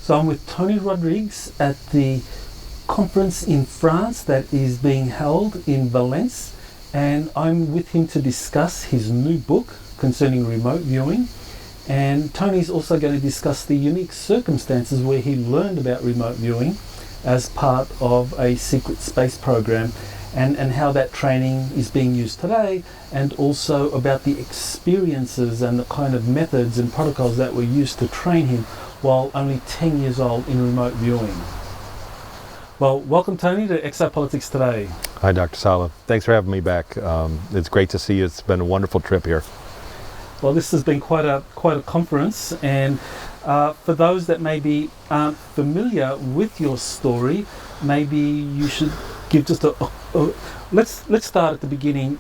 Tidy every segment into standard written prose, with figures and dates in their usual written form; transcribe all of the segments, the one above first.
So I'm with Tony Rodrigues at the conference in France that is being held in Valence, and I'm with him to discuss his new book concerning remote viewing. And Tony's also going to discuss the unique circumstances where he learned about remote viewing as part of a secret space program, and how that training is being used today, and also about the experiences and the kind of methods and protocols that were used to train him while only 10 years old in remote viewing. Well, welcome Tony to Exopolitics Today. Hi Dr. Sala, thanks for having me back. It's great to see you. It's been a wonderful trip here. Well, this has been quite a conference, and for those that maybe aren't familiar with your story, maybe you should give just let's start at the beginning.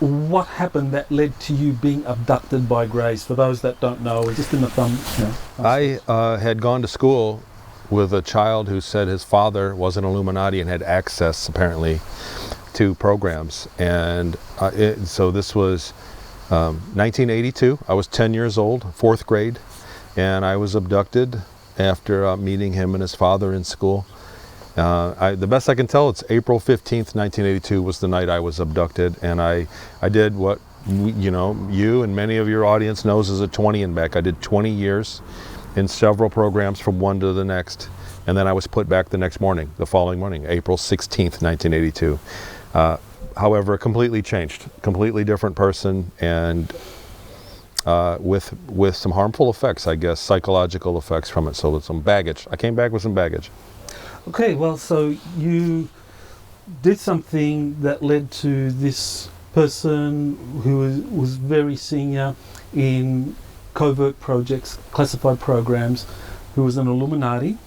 What happened that led to you being abducted by Greys? For those that don't know, just in the thumb. I had gone to school with a child who said his father was an Illuminati and had access apparently to programs, and so this was 1982. I was 10 years old, 4th grade, and I was abducted after meeting him and his father in school. The best I can tell, it's April 15th, 1982 was the night I was abducted, and I did what you and many of your audience knows as a 20 and back. I did 20 years in several programs from one to the next, and then I was put back the following morning, April 16th, 1982. However, completely changed, completely different person, and with some harmful effects, I guess, psychological effects from it. So with some baggage. I came back with some baggage. Okay, well, so you did something that led to this person who was very senior in covert projects, classified programs, who was an Illuminati,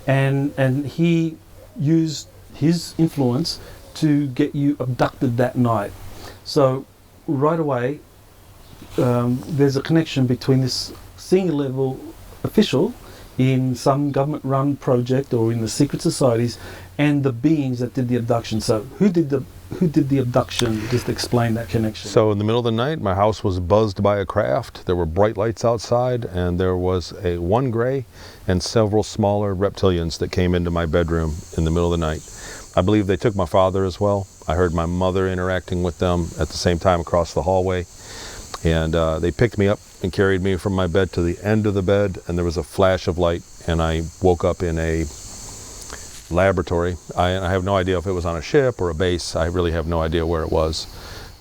and he used his influence to get you abducted that night. So right away, there's a connection between this senior level official in some government-run project or in the secret societies and the beings that did the abduction. So who did the abduction? Just explain that connection. So in the middle of the night, my house was buzzed by a craft. There were bright lights outside, and there was one Grey and several smaller reptilians that came into my bedroom in the middle of the night. I believe they took my father as well. I heard my mother interacting with them at the same time across the hallway. And they picked me up and carried me from my bed to the end of the bed, and there was a flash of light, and I woke up in a laboratory. I have no idea if it was on a ship or a base. I really have no idea where it was.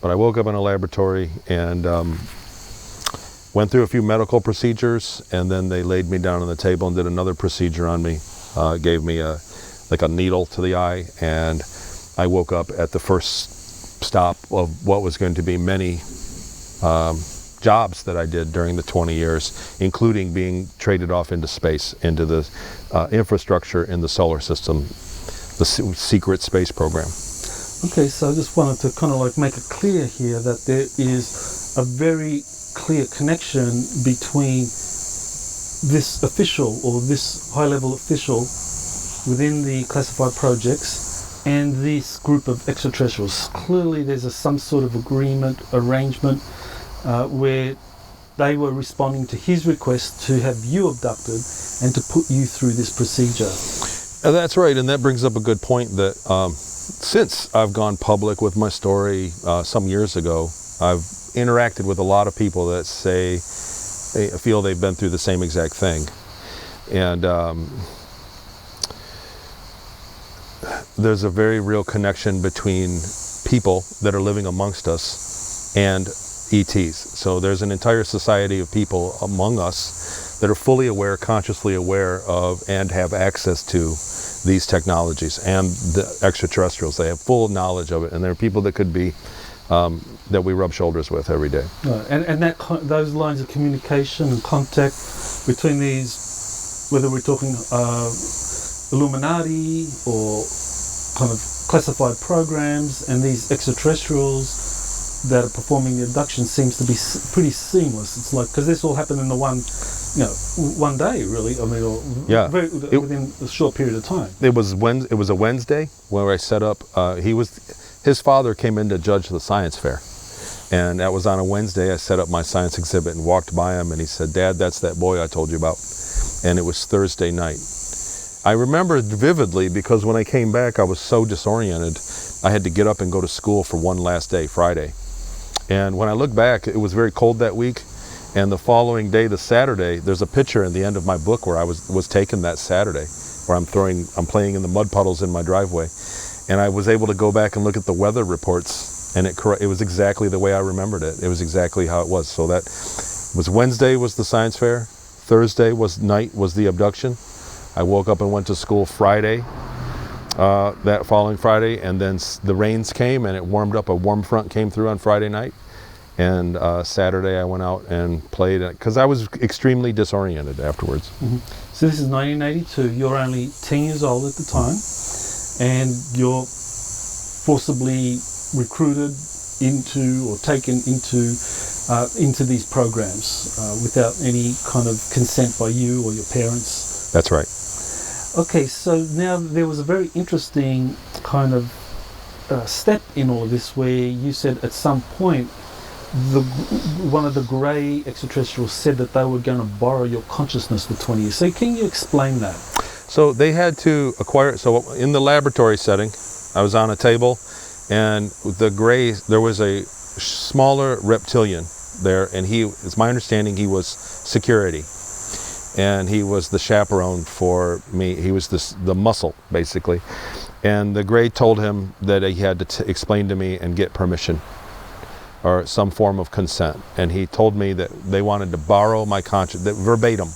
But I woke up in a laboratory and went through a few medical procedures, and then they laid me down on the table and did another procedure on me. Gave me a needle to the eye, and I woke up at the first stop of what was going to be many jobs that I did during the 20 years, including being traded off into space, into the infrastructure in the solar system, the secret space program. Okay, so I just wanted to kind of make it clear here that there is a very clear connection between this official or this high-level official within the classified projects and this group of extraterrestrials. Clearly there's some sort of agreement, arrangement, where they were responding to his request to have you abducted and to put you through this procedure. That's right, and that brings up a good point that since I've gone public with my story some years ago, I've interacted with a lot of people that say they feel they've been through the same exact thing. And there's a very real connection between people that are living amongst us and ETs. So there's an entire society of people among us that are fully aware, consciously aware of, and have access to these technologies and the extraterrestrials. They have full knowledge of it, and there are people that could be that we rub shoulders with every day. Right. And those lines of communication and contact between these, whether we're talking Illuminati or kind of classified programs and these extraterrestrials that are performing the abduction, seems to be pretty seamless. It's like, because this all happened in the one day, really. I mean, or within a short period of time. It was a Wednesday where I set up. His father came in to judge the science fair, and that was on a Wednesday. I set up my science exhibit and walked by him, and he said, "Dad, that's that boy I told you about." and it was Thursday night. I remember vividly because when I came back, I was so disoriented. I had to get up and go to school for one last day, Friday. And when I look back, it was very cold that week. And the following day, the Saturday, there's a picture in the end of my book where I was taken that Saturday, where I'm playing in the mud puddles in my driveway. And I was able to go back and look at the weather reports, and it was exactly the way I remembered it. It was exactly how it was. So that was Wednesday was the science fair. Thursday was the abduction. I woke up and went to school Friday, that following Friday, and then the rains came and it warmed up. A warm front came through on Friday night. And Saturday I went out and played because I was extremely disoriented afterwards. Mm-hmm. So this is 1982. You're only 10 years old at the time, and you're forcibly recruited into or taken into these programs without any kind of consent by you or your parents. That's right. Okay, so now there was a very interesting kind of step in all of this where you said at some point one of the grey extraterrestrials said that they were going to borrow your consciousness for 20 years. So can you explain that? So they had to acquire it. So in the laboratory setting, I was on a table, and there was a smaller reptilian there, and it's my understanding he was security. And he was the chaperone for me. He was the muscle, basically. And the grey told him that he had to explain to me and get permission, or some form of consent. And he told me that they wanted to borrow my consciousness, verbatim.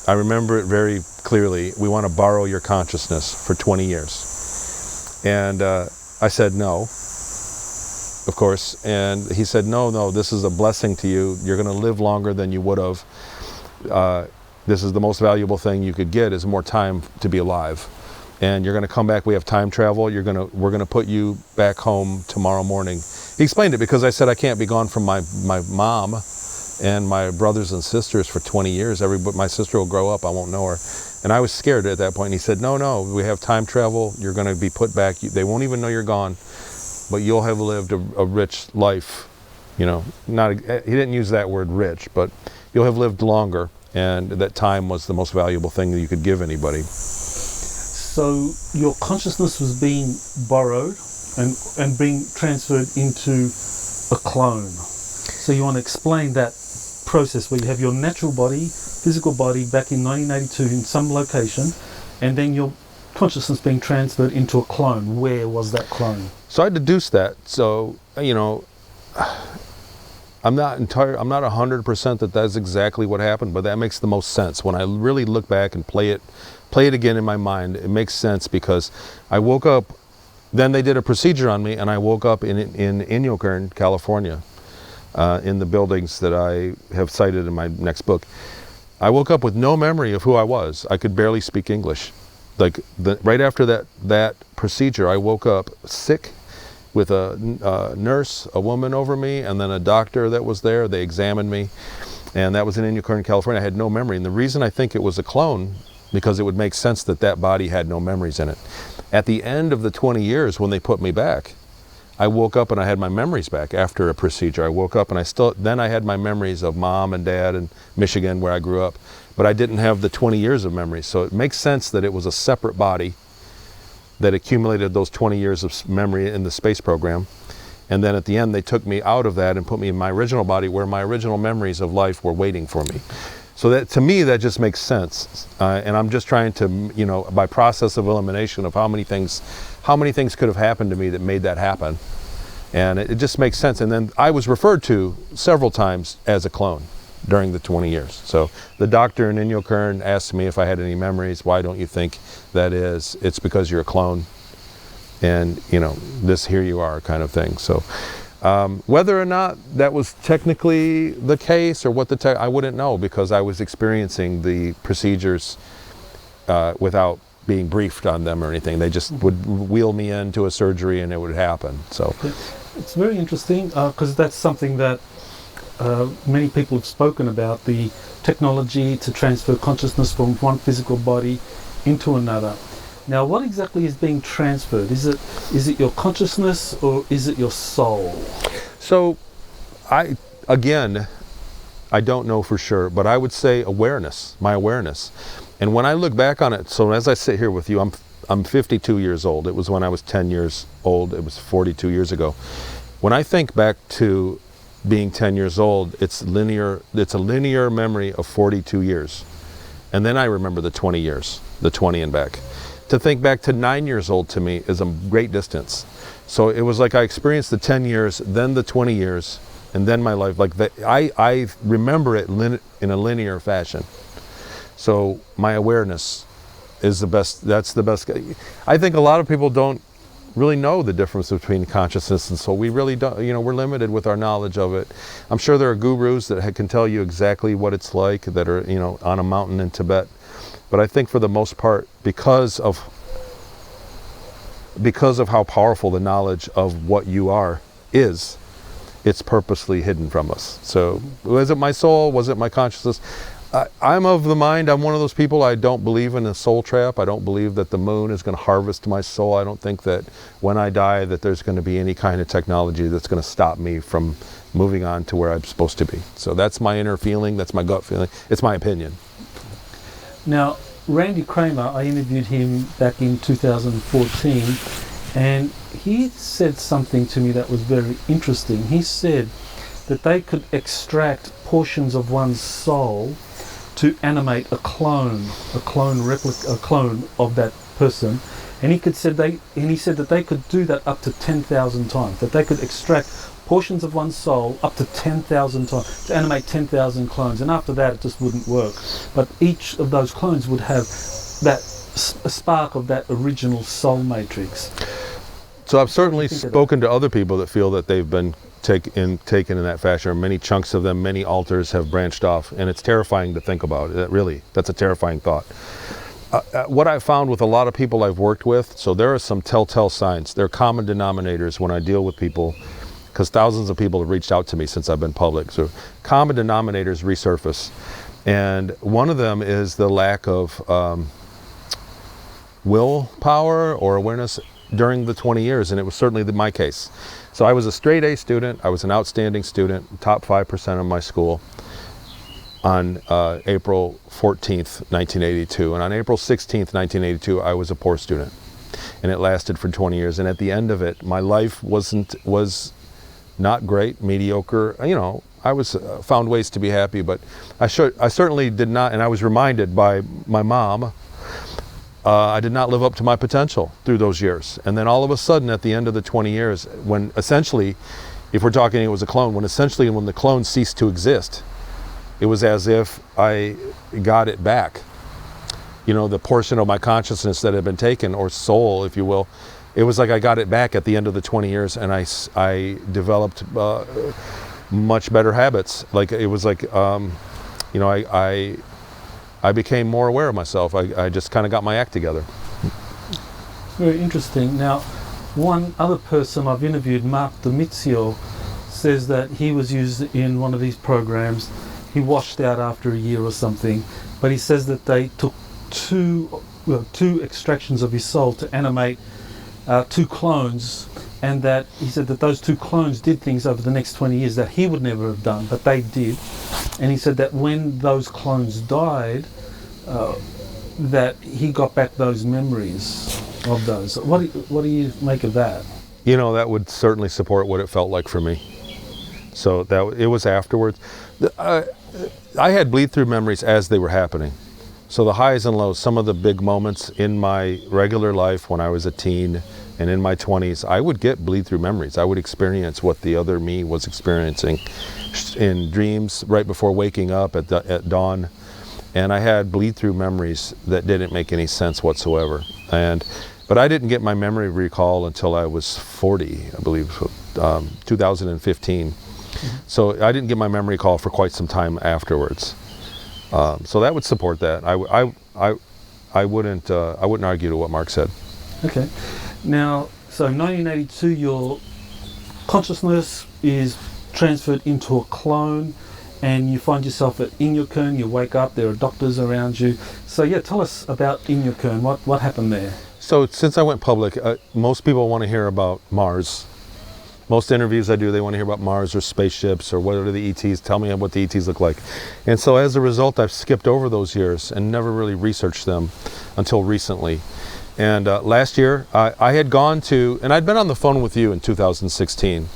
I remember it very clearly. We want to borrow your consciousness for 20 years. And I said no, of course. And he said, no, this is a blessing to you. You're going to live longer than you would have. This is the most valuable thing you could get, is more time to be alive. And you're going to come back. We have time travel. We're going to put you back home tomorrow morning. He explained it because I said I can't be gone from my mom and my brothers and sisters for 20 years. My sister will grow up. I won't know her. And I was scared at that point. And he said, no, we have time travel. You're going to be put back. They won't even know you're gone, but you'll have lived a rich life. He didn't use that word rich, but you'll have lived longer. And that time was the most valuable thing that you could give anybody. So your consciousness was being borrowed and being transferred into a clone. So you want to explain that process where you have your natural body, physical body back in 1982 in some location, and then your consciousness being transferred into a clone. Where was that clone? So I deduced that. So, I'm not 100% that that's exactly what happened, but that makes the most sense. When I really look back and play it again in my mind, it makes sense because I woke up, then they did a procedure on me, and I woke up in Inyokern, California, in the buildings that I have cited in my next book. I woke up with no memory of who I was. I could barely speak English. Right after that procedure, I woke up sick, with a nurse, a woman over me, and then a doctor that was there. They examined me, and that was in Inyokern, California. I had no memory, and the reason I think it was a clone, because it would make sense that body had no memories in it. At the end of the 20 years when they put me back, I woke up and I had my memories back after a procedure. I woke up and then I had my memories of mom and dad and Michigan where I grew up, but I didn't have the 20 years of memories. So it makes sense that it was a separate body that accumulated those 20 years of memory in the space program. And then at the end, they took me out of that and put me in my original body where my original memories of life were waiting for me. So that, to me, that just makes sense. And I'm just trying to, by process of elimination of how many things could have happened to me that made that happen. And it just makes sense. And then I was referred to several times as a clone during the 20 years. So the doctor in Inyokern asked me if I had any memories. Why don't you think that is? It's because you're a clone. And, here you are kind of thing. So whether or not that was technically the case or what I wouldn't know, because I was experiencing the procedures without being briefed on them or anything. They just would wheel me into a surgery and it would happen. So it's very interesting because that's something that many people have spoken about, the technology to transfer consciousness from one physical body into another. Now, what exactly is being transferred? Is it your consciousness or is it your soul? So, again, I don't know for sure, but I would say awareness, my awareness. And when I look back on it, so as I sit here with you, I'm 52 years old. It was when I was 10 years old. It was 42 years ago. When I think back to being 10 years old, it's a linear memory of 42 years. And then I remember the 20 years, the 20 and back. To think back to 9 years old to me is a great distance. So it was like I experienced the 10 years, then the 20 years, and then my life. Like I remember it in a linear fashion. So my awareness is the best. That's the best. I think a lot of people don't really know the difference between consciousness and soul. We really don't. You know, we're limited with our knowledge of it. I'm sure there are gurus that can tell you exactly what it's like, that are, you know, on a mountain in Tibet. But I think for the most part, because of how powerful the knowledge of what you are is, it's purposely hidden from us. So was it my soul? Was it my consciousness? I'm of the mind, I'm one of those people, I don't believe in a soul trap. I don't believe that the moon is going to harvest my soul. I don't think that when I die that there's going to be any kind of technology that's going to stop me from moving on to where I'm supposed to be. So that's my inner feeling, that's my gut feeling. It's my opinion. Now, Randy Kramer, I interviewed him back in 2014, and he said something to me that was very interesting. He said that they could extract portions of one's soul to animate a clone of that person, and he said that they could do that up to 10,000 times. That they could extract portions of one's soul up to 10,000 times to animate 10,000 clones, and after that it just wouldn't work. But each of those clones would have that a spark of that original soul matrix. So I've certainly spoken to other people that feel that they've been taken in that fashion. Many chunks of them, many alters have branched off, and it's terrifying to think about. That's a terrifying thought. What I've found with a lot of people I've worked with, so there are some telltale signs. There are common denominators when I deal with people, because thousands of people have reached out to me since I've been public. So common denominators resurface, and one of them is the lack of willpower or awareness during the 20 years, and it was certainly my case. So I was a straight A student. I was an outstanding student, top 5% of my school, on April 14th, 1982. And on April 16th, 1982, I was a poor student. And it lasted for 20 years. And at the end of it, my life was not great, mediocre. You know, I found ways to be happy, but I certainly did not, and I was reminded by my mom, I did not live up to my potential through those years. And then all of a sudden, at the end of the 20 years, when essentially, if we're talking it was a clone, when the clone ceased to exist, it was as if I got it back. You know, the portion of my consciousness that had been taken, or soul, if you will, it was like I got it back at the end of the 20 years, and I developed much better habits. Like, it was like, you know, I became more aware of myself. I just kind of got my act together. Very interesting. Now, one other person I've interviewed, Mark Demizio, says that he was used in one of these programs. He washed out after a year or something, but he says that they took two extractions of his soul to animate two clones, and that he said that those two clones did things over the next 20 years that he would never have done, but they did. And he said that when those clones died, that he got back those memories of those. What do you make of that? You know, that would certainly support what it felt like for me. So it was afterwards. I had bleed-through memories as they were happening. So the highs and lows, some of the big moments in my regular life when I was a teen and in my 20s, I would get bleed-through memories. I would experience what the other me was experiencing in dreams right before waking up at dawn. And I had bleed-through memories that didn't make any sense whatsoever. But I didn't get my memory recall until I was 40, I believe, 2015. Mm-hmm. So I didn't get my memory recall for quite some time afterwards. So that would support that. I wouldn't argue to what Mark said. Okay. Now, so 1982, your consciousness is transferred into a clone, and you find yourself at Inyokern. You wake up, there are doctors around you. So yeah, tell us about Inyokern. What happened there? So since I went public, most people want to hear about Mars Most interviews I do, they want to hear about Mars or spaceships or what are the ETs. Tell me what the ETs look like. And so as a result, I've skipped over those years and never really researched them until recently. And last year, I had gone to, and I'd been on the phone with you in 2016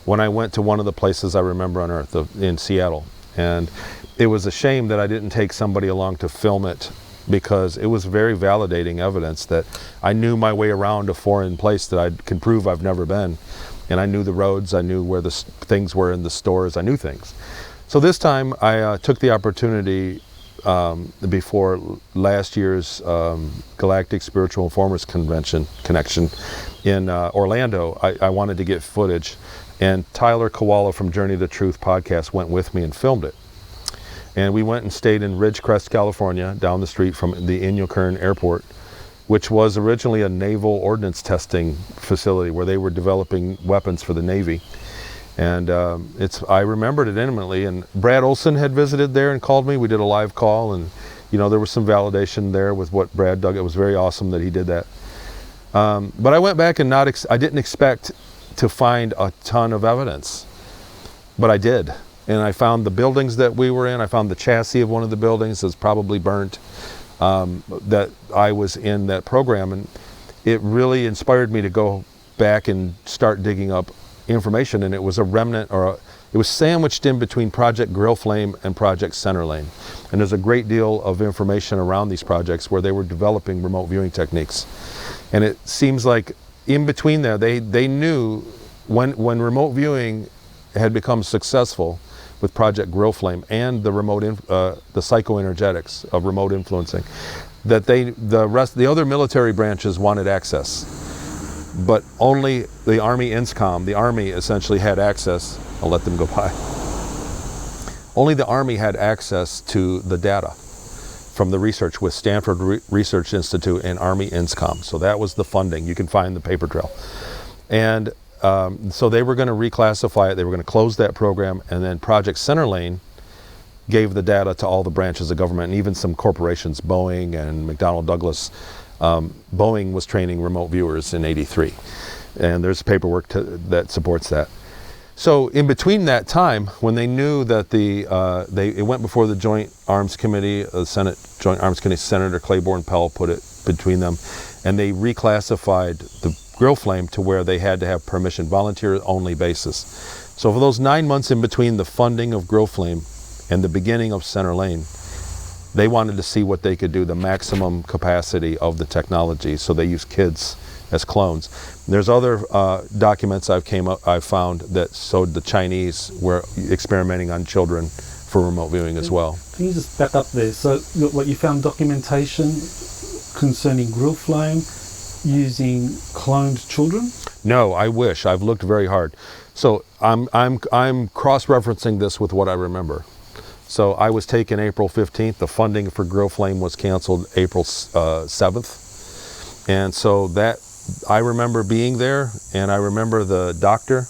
when I went to one of the places I remember on Earth in Seattle. And it was a shame that I didn't take somebody along to film it, because it was very validating evidence that I knew my way around a foreign place that I can prove I've never been. And I knew the roads, I knew where the things were in the stores, I knew things. So this time I took the opportunity before last year's Galactic Spiritual Informers Connection in Orlando. I wanted to get footage, and Tyler Koala from Journey to Truth podcast went with me and filmed it. And we went and stayed in Ridgecrest, California, down the street from the Inyokern airport, which was originally a naval ordnance testing facility where they were developing weapons for the Navy. And I remembered it intimately. And Brad Olson had visited there and called me. We did a live call, and there was some validation there with what Brad dug. It was very awesome that he did that. But I went back and I didn't expect to find a ton of evidence, but I did. And I found the buildings that we were in. I found the chassis of one of the buildings that's probably burnt. That I was in that program, and it really inspired me to go back and start digging up information. And it was a remnant, it was sandwiched in between Project Grill Flame and Project Center Lane. And there's a great deal of information around these projects where they were developing remote viewing techniques. And it seems like in between there, they knew when remote viewing had become successful with Project Grill Flame and the the psychoenergetics of remote influencing, that the other military branches wanted access, but only the Army INSCOM, the Army essentially had access. I'll let them go by. Only the Army had access to the data from the research with Stanford Research Institute and Army INSCOM. So that was the funding. You can find the paper trail. And so they were going to reclassify it, they were going to close that program, and then Project Center Lane gave the data to all the branches of government and even some corporations, Boeing and McDonnell Douglas. Boeing was training remote viewers in '83, and there's paperwork that supports that. So in between that time, when they knew that it went before the Joint Arms Committee, the Senate Joint Arms Committee, Senator Claiborne Pell put it between them, and they reclassified the Grill Flame to where they had to have permission, volunteer-only basis. So for those 9 months in between the funding of Grill Flame and the beginning of Center Lane, they wanted to see what they could do, the maximum capacity of the technology. So they used kids as clones. There's other documents I've found that showed the Chinese were experimenting on children for remote viewing as well. Can you just back up there? So what you found documentation concerning Grill Flame using cloned children? No, I wish. I've looked very hard. So I'm cross-referencing this with what I remember. So I was taken April 15th. The funding for Grill Flame was canceled April 7th. And so that, I remember being there, and I remember the doctor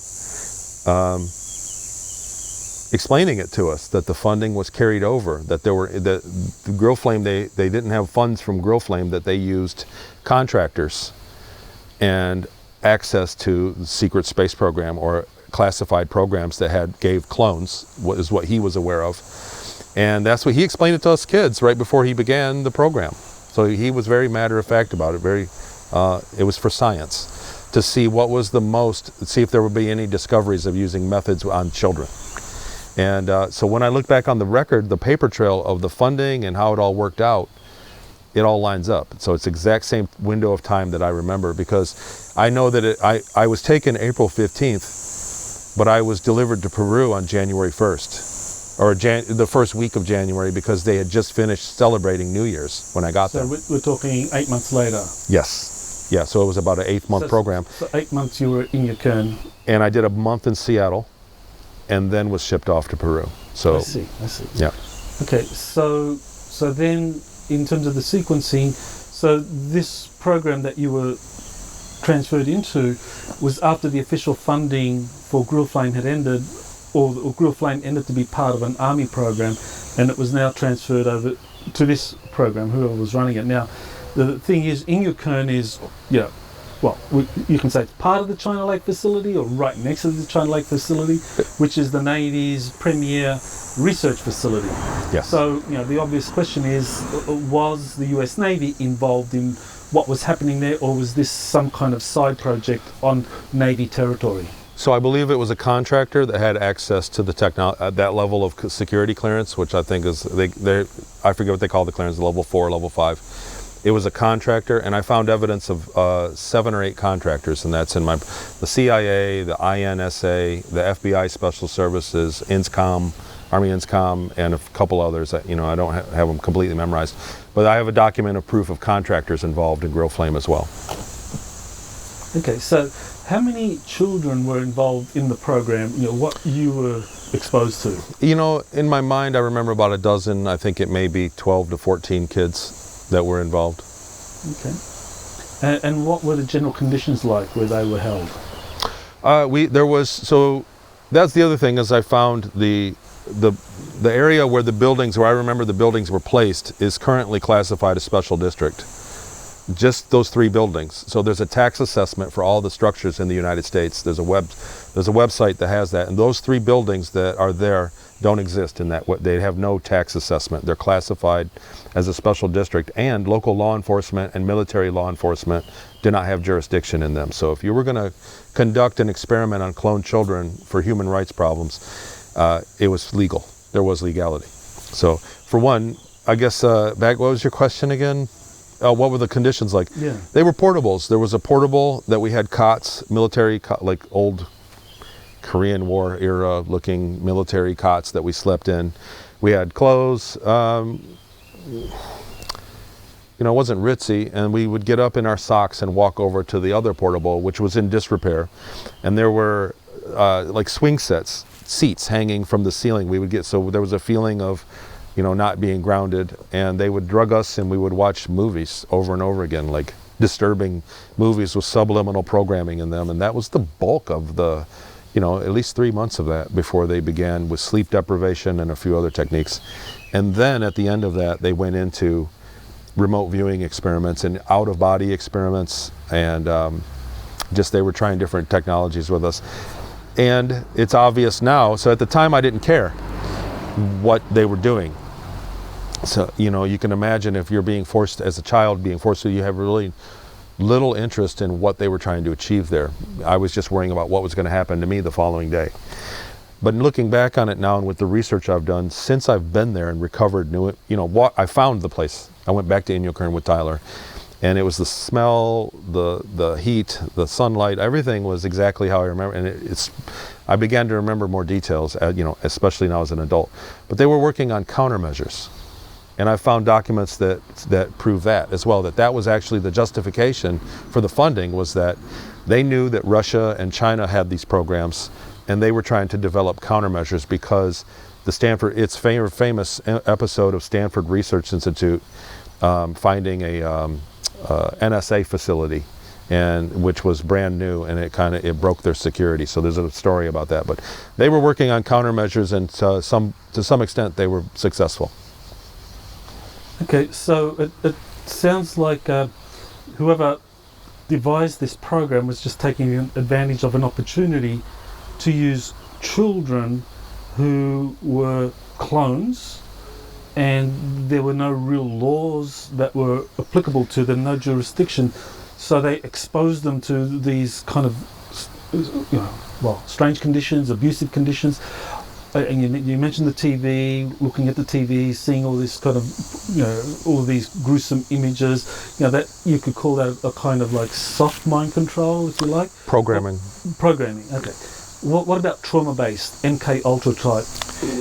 explaining it to us, that the funding was carried over, that the Grill Flame, they didn't have funds from Grill Flame, that they used contractors and access to the secret space program or classified programs that gave clones, is what he was aware of. And that's what he explained it to us kids right before he began the program. So he was very matter of fact about it. It was for science, to see see if there would be any discoveries of using methods on children. And so when I look back on the record, the paper trail of the funding and how it all worked out, it all lines up. So it's the exact same window of time that I remember, because I know that I was taken April 15th, but I was delivered to Peru on January 1st, or the first week of January, because they had just finished celebrating New Year's when I got there. So we're talking 8 months later? Yes. Yeah, so it was about an 8-month program. So 8 months you were in Inyokern. And I did a month in Seattle, and then was shipped off to Peru. So I see. Yeah. Okay, so then in terms of the sequencing, so this program that you were transferred into was after the official funding for Grill Flame had ended, or Grill Flame ended to be part of an army program, and it was now transferred over to this program, whoever was running it. Now, the thing is, Inyokern is, well, you can say it's part of the China Lake facility or right next to the China Lake facility, which is the Navy's premier research facility. Yes. So, the obvious question is, was the US Navy involved in what was happening there, or was this some kind of side project on Navy territory? So I believe it was a contractor that had access to the that level of security clearance, which I think is, I forget what they call the clearance, level 4, level 5. It was a contractor, and I found evidence of 7 or 8 contractors, and that's in the CIA, the INSA, the FBI Special Services, INSCOM, Army INSCOM, and a couple others. I don't have them completely memorized, but I have a document of proof of contractors involved in Grow Flame as well. Okay, so how many children were involved in the program? What you were exposed to? In my mind, I remember about a dozen. I think it may be 12 to 14 kids that were involved. Okay. And what were the general conditions like where they were held? So that's the other thing, is I found the area where I remember the buildings were placed is currently classified as special district. Just those 3 buildings. So there's a tax assessment for all the structures in the United States. There's a website that has that, and those 3 buildings that are there don't exist in that. They have no tax assessment. They're classified as a special district, and local law enforcement and military law enforcement do not have jurisdiction in them. So if you were going to conduct an experiment on cloned children for human rights problems, it was legal. There was legality. So for one, I guess what was your question again? What were the conditions like? Yeah. They were portables. There was a portable that we had cots, military, like old Korean War era looking military cots that we slept in. We had clothes. It wasn't ritzy, and we would get up in our socks and walk over to the other portable, which was in disrepair. And there were like swing seats hanging from the ceiling. So there was a feeling of not being grounded, and they would drug us, and we would watch movies over and over again, like disturbing movies with subliminal programming in them. And that was the bulk of the, at least 3 months of that before they began with sleep deprivation and a few other techniques. And then at the end of that, they went into remote viewing experiments and out-of-body experiments, and they were trying different technologies with us. And it's obvious now, so at the time I didn't care what they were doing. So, you can imagine if you're being forced, as a child, you have really little interest in what they were trying to achieve there. I was just worrying about what was going to happen to me the following day. But looking back on it now, and with the research I've done since I've been there and recovered, I found the place. I went back to Inyokern with Tyler, and it was the smell, the heat, the sunlight, everything was exactly how I remember. And I began to remember more details, especially now as an adult. But they were working on countermeasures. And I found documents that prove that as well, that was actually the justification for the funding, was that they knew that Russia and China had these programs, and they were trying to develop countermeasures because it's famous episode of Stanford Research Institute finding a NSA facility, and which was brand new, and it broke their security. So there's a story about that. But they were working on countermeasures, and to some extent they were successful. Okay, so it sounds like whoever devised this program was just taking advantage of an opportunity to use children who were clones, and there were no real laws that were applicable to them, no jurisdiction, so they exposed them to these kind of strange conditions, abusive conditions. And you mentioned the TV, looking at the TV, seeing all this kind of, all of these gruesome images, that you could call that a kind of like soft mind control, if you like. Programming, okay. What about trauma-based, MK Ultra type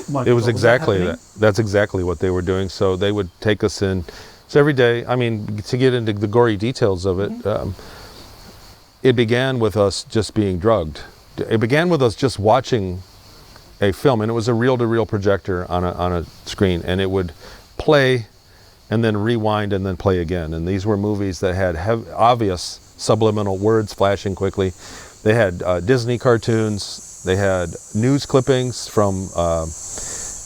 mind It was control? exactly that. That's exactly what they were doing. So they would take us in. So every day, to get into the gory details of it, it began with us just being drugged. It began with us just watching a film, and it was a reel-to-reel projector on a screen, and it would play and then rewind and then play again. And these were movies that had obvious subliminal words flashing quickly. They had Disney cartoons. They had news clippings from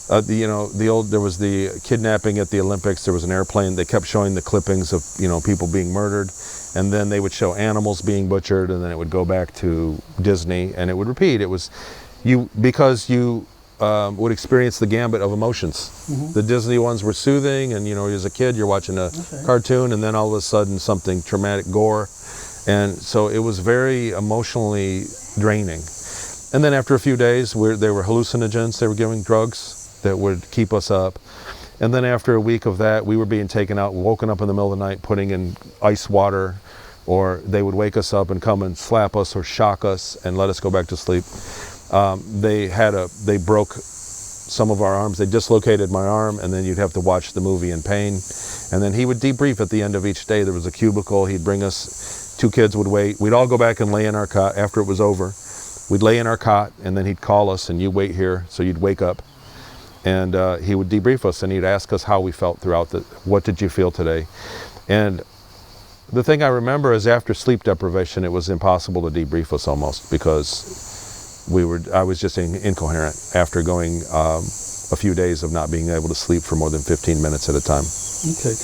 There was the kidnapping at the Olympics. There was an airplane. They kept showing the clippings of, people being murdered, and then they would show animals being butchered, and then it would go back to Disney, and it would repeat. It was because you would experience the gambit of emotions. The Disney ones were soothing, and as a kid you're watching a cartoon, and then all of a sudden something traumatic, gore, and so it was very emotionally draining. And then after a few days, they were hallucinogens. They were giving drugs that would keep us up. And then after a week of that, we were being taken out, woken up in the middle of the night, putting in ice water, or they would wake us up and come and slap us or shock us and let us go back to sleep. They broke some of our arms. They dislocated my arm, and then you'd have to watch the movie in pain. And then he would debrief at the end of each day. There was a cubicle. He'd bring us, 2 kids would wait. We'd all go back and lay in our cot after it was over. We'd lay in our cot, and then he'd call us, and you wait here, so you'd wake up. And he would debrief us, and he'd ask us how we felt throughout what did you feel today? And the thing I remember is after sleep deprivation, it was impossible to debrief us almost, because I was just incoherent after going a few days of not being able to sleep for more than 15 minutes at a time. Okay.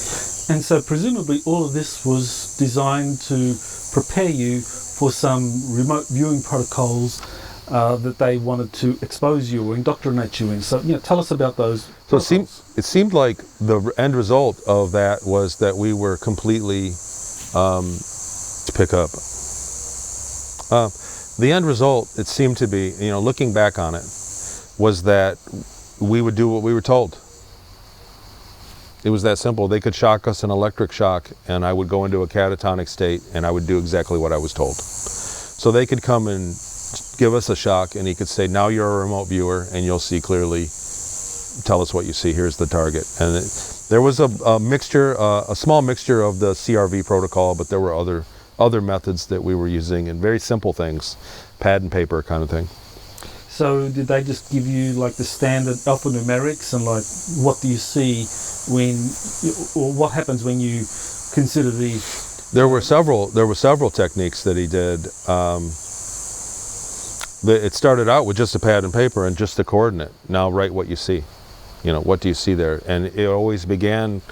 And so presumably all of this was designed to prepare you for some remote viewing protocols that they wanted to expose you or indoctrinate you in. So, tell us about those. So it seemed like the end result of that was that we were completely to pick up. The end result, it seemed to be, looking back on it, was that we would do what we were told. It was that simple. They could shock us an electric shock, and I would go into a catatonic state, and I would do exactly what I was told. So they could come and give us a shock, and he could say, now you're a remote viewer, and you'll see clearly. Tell us what you see. Here's the target. And there was a mixture, a small mixture of the CRV protocol, but there were other methods that we were using, and very simple things, pad and paper kind of thing. So did they just give you like the standard alphanumerics and like what do you see or what happens when you consider these? There were several techniques that he did. It started out with just a pad and paper and just the coordinate. Now write what you see. What do you see there? And it always began,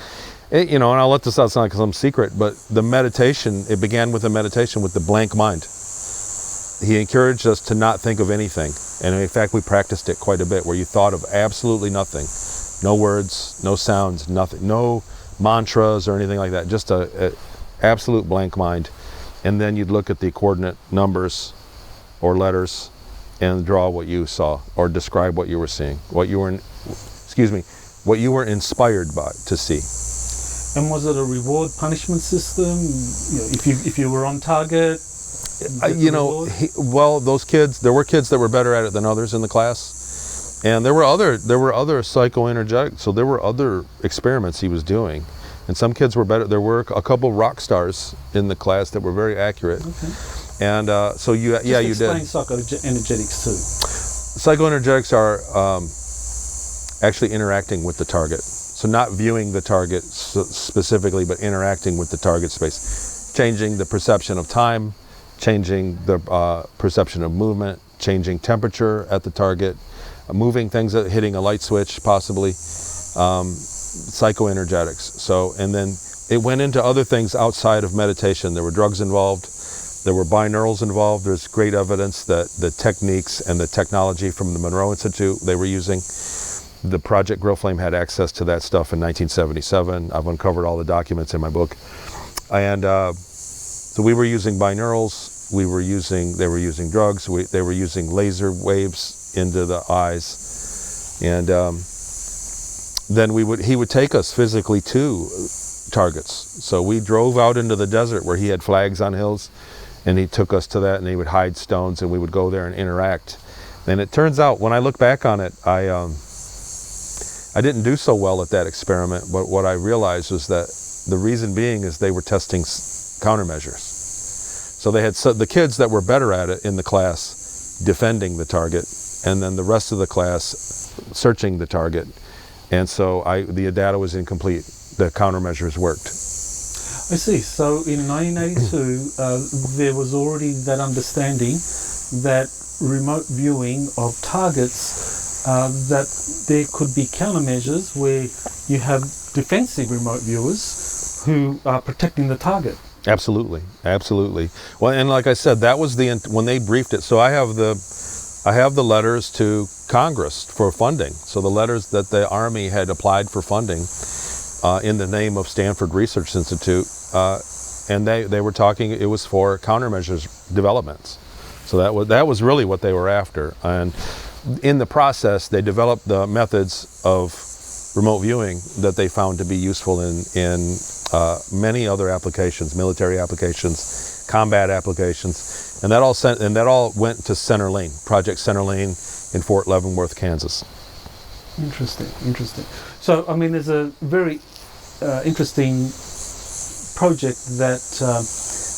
and I'll let this out sound like some secret, but the meditation, it began with a meditation with the blank mind. He encouraged us to not think of anything. And in fact, we practiced it quite a bit, where you thought of absolutely nothing. No words, no sounds, nothing, no mantras or anything like that, just a absolute blank mind. And then you'd look at the coordinate numbers or letters and draw what you saw or describe what you were seeing, what you were inspired by to see. And was it a reward punishment system? If you were on target? Those kids, there were kids that were better at it than others in the class, and there were other psychoenergetic, so there were other experiments he was doing, and some kids were better. There were a couple rock stars in the class that were very accurate. Okay. And so you did. Explain psychoenergetics too. Psychoenergetics are actually interacting with the target. So not viewing the target specifically, but interacting with the target space, changing the perception of time, changing the perception of movement, changing temperature at the target, moving things, hitting a light switch possibly, psychoenergetics. So, and then it went into other things outside of meditation. There were drugs involved. There were binaurals involved. There's great evidence that the techniques and the technology from the Monroe Institute they were using, the Project Grow Flame had access to that stuff in 1977. I've uncovered all the documents in my book. And so we were using binaurals. They were using drugs. They were using laser waves into the eyes. And then he would take us physically to targets. So we drove out into the desert where he had flags on hills, and he took us to that, and he would hide stones, and we would go there and interact. And it turns out, when I look back on it, I didn't do so well at that experiment, but what I realized was that the reason being is they were testing countermeasures. So they had the kids that were better at it in the class defending the target, and then the rest of the class searching the target. And so the data was incomplete. The countermeasures worked. I see. So in 1982, there was already that understanding that remote viewing of targets that there could be countermeasures where you have defensive remote viewers who are protecting the target. Absolutely, absolutely. Well, and like I said, that was when they briefed it. So I have the letters to Congress for funding. So the letters that the Army had applied for funding in the name of Stanford Research Institute, and they were talking. It was for countermeasures developments. So that was really what they were after. And in the process, they developed the methods of remote viewing that they found to be useful in many other applications, military applications, combat applications, and that all went to Center Lane, Project Center Lane in Fort Leavenworth, Kansas. Interesting. So, I mean, there's a very interesting project that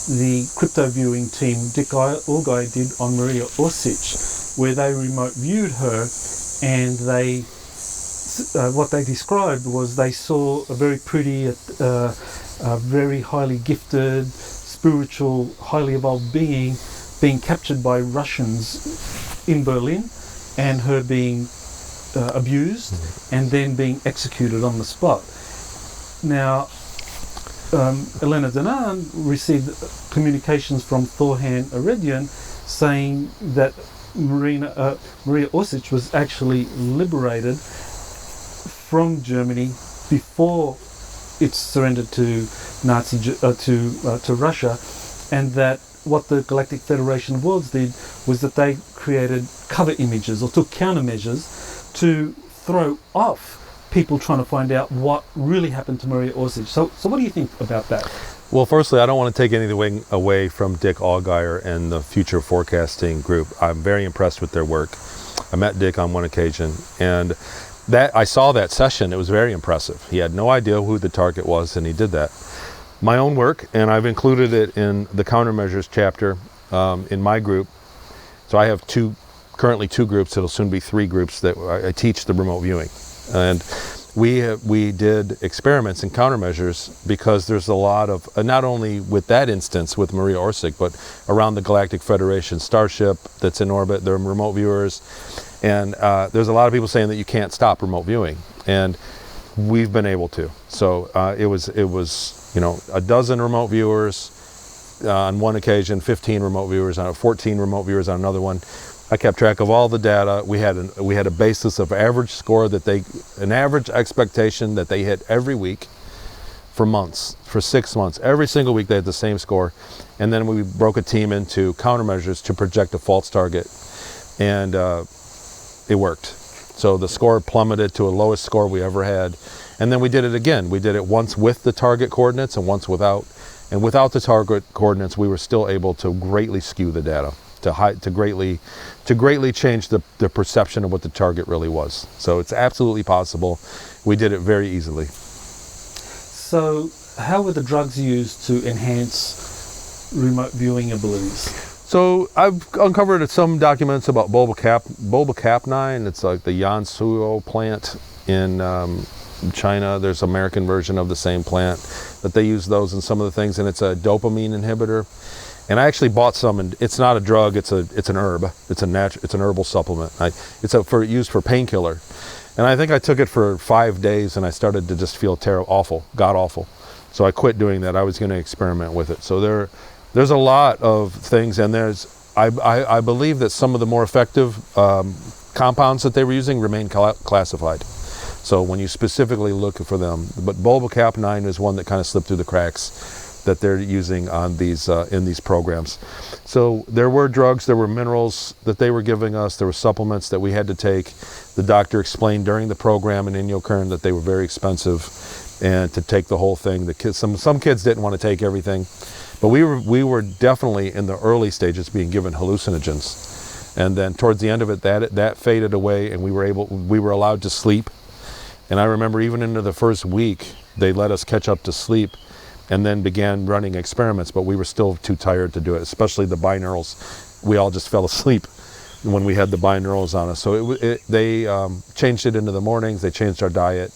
the crypto viewing team, Dick Allguy, did on Maria Orsic, where they remote viewed her, and they what they described was they saw a very pretty, very highly gifted, spiritual, highly evolved being captured by Russians in Berlin, and her being abused and then being executed on the spot. Now, Elena Danaan received communications from Thorhan Aredian saying that Maria Orsic was actually liberated from Germany before it surrendered to to Russia, and that what the Galactic Federation of Worlds did was that they created cover images or took countermeasures to throw off people trying to find out what really happened to Maria Orsic. So what do you think about that? Well, firstly, I don't want to take anything away from Dick Allguy and the Future Forecasting Group. I'm very impressed with their work. I met Dick on one occasion, and I saw that session. It was very impressive. He had no idea who the target was, and he did that. My own work, and I've included it in the Countermeasures chapter in my group. So I have currently two groups. It'll soon be 3 groups that I teach the remote viewing. And we did experiments in countermeasures because there's a lot of, not only with that instance with Maria Orsic, but around the Galactic Federation starship that's in orbit, there are remote viewers. And there's a lot of people saying that you can't stop remote viewing. And we've been able to. So it was a dozen remote viewers on one occasion, 15 remote viewers, 14 remote viewers on another one. I kept track of all the data. We had a basis of average score an average expectation that they hit every week for months, for 6 months. Every single week they had the same score. And then we broke a team into countermeasures to project a false target. And it worked. So the score plummeted to a lowest score we ever had. And then we did it again. We did it once with the target coordinates and once without. And without the target coordinates, we were still able to greatly skew the data, to greatly change the perception of what the target really was. So it's absolutely possible. We did it very easily. So how were the drugs used to enhance remote viewing abilities? So I've uncovered some documents about bulbacapnine. It's like the Yansuo plant in China. There's an American version of the same plant that they use those in some of the things, and it's a dopamine inhibitor. And I actually bought some, and it's not a drug. It's an herb. It's an herbal supplement. It's used for painkiller. And I think I took it for 5 days, and I started to just feel god awful. So I quit doing that. I was going to experiment with it. So there's a lot of things, and I believe that some of the more effective compounds that they were using remain classified. So when you specifically look for them, but bulbacapnine is one that kind of slipped through the cracks that they're using on these in these programs. So there were drugs, there were minerals that they were giving us, there were supplements that we had to take. The doctor explained during the program in Inyokern that they were very expensive, and to take the whole thing, the kids, some kids didn't want to take everything. But we were definitely in the early stages being given hallucinogens, and then towards the end of it, that faded away, and we were allowed to sleep. And I remember even into the first week, they let us catch up to sleep, and then began running experiments. But we were still too tired to do it, especially the binaurals. We all just fell asleep when we had the binaurals on us. So they changed it into the mornings. They changed our diet.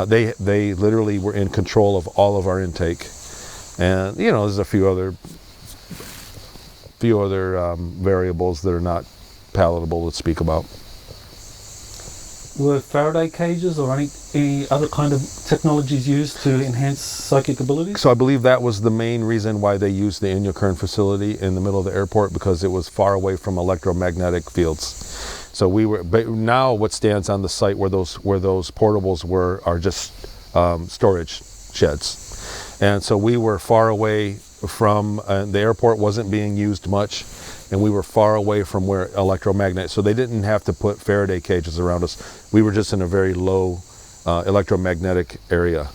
They literally were in control of all of our intake. And there's a few other variables that are not palatable to speak about. were Faraday cages or any other kind of technologies used to enhance psychic abilities? So I believe that was the main reason why they used the Inyokern facility in the middle of the airport, because it was far away from electromagnetic fields. So we were, but now what stands on the site where those portables were are just storage sheds. And so we were far away from, the airport wasn't being used much, and we were far away from where electromagnet, so they didn't have to put Faraday cages around us. We were just in a very low electromagnetic area.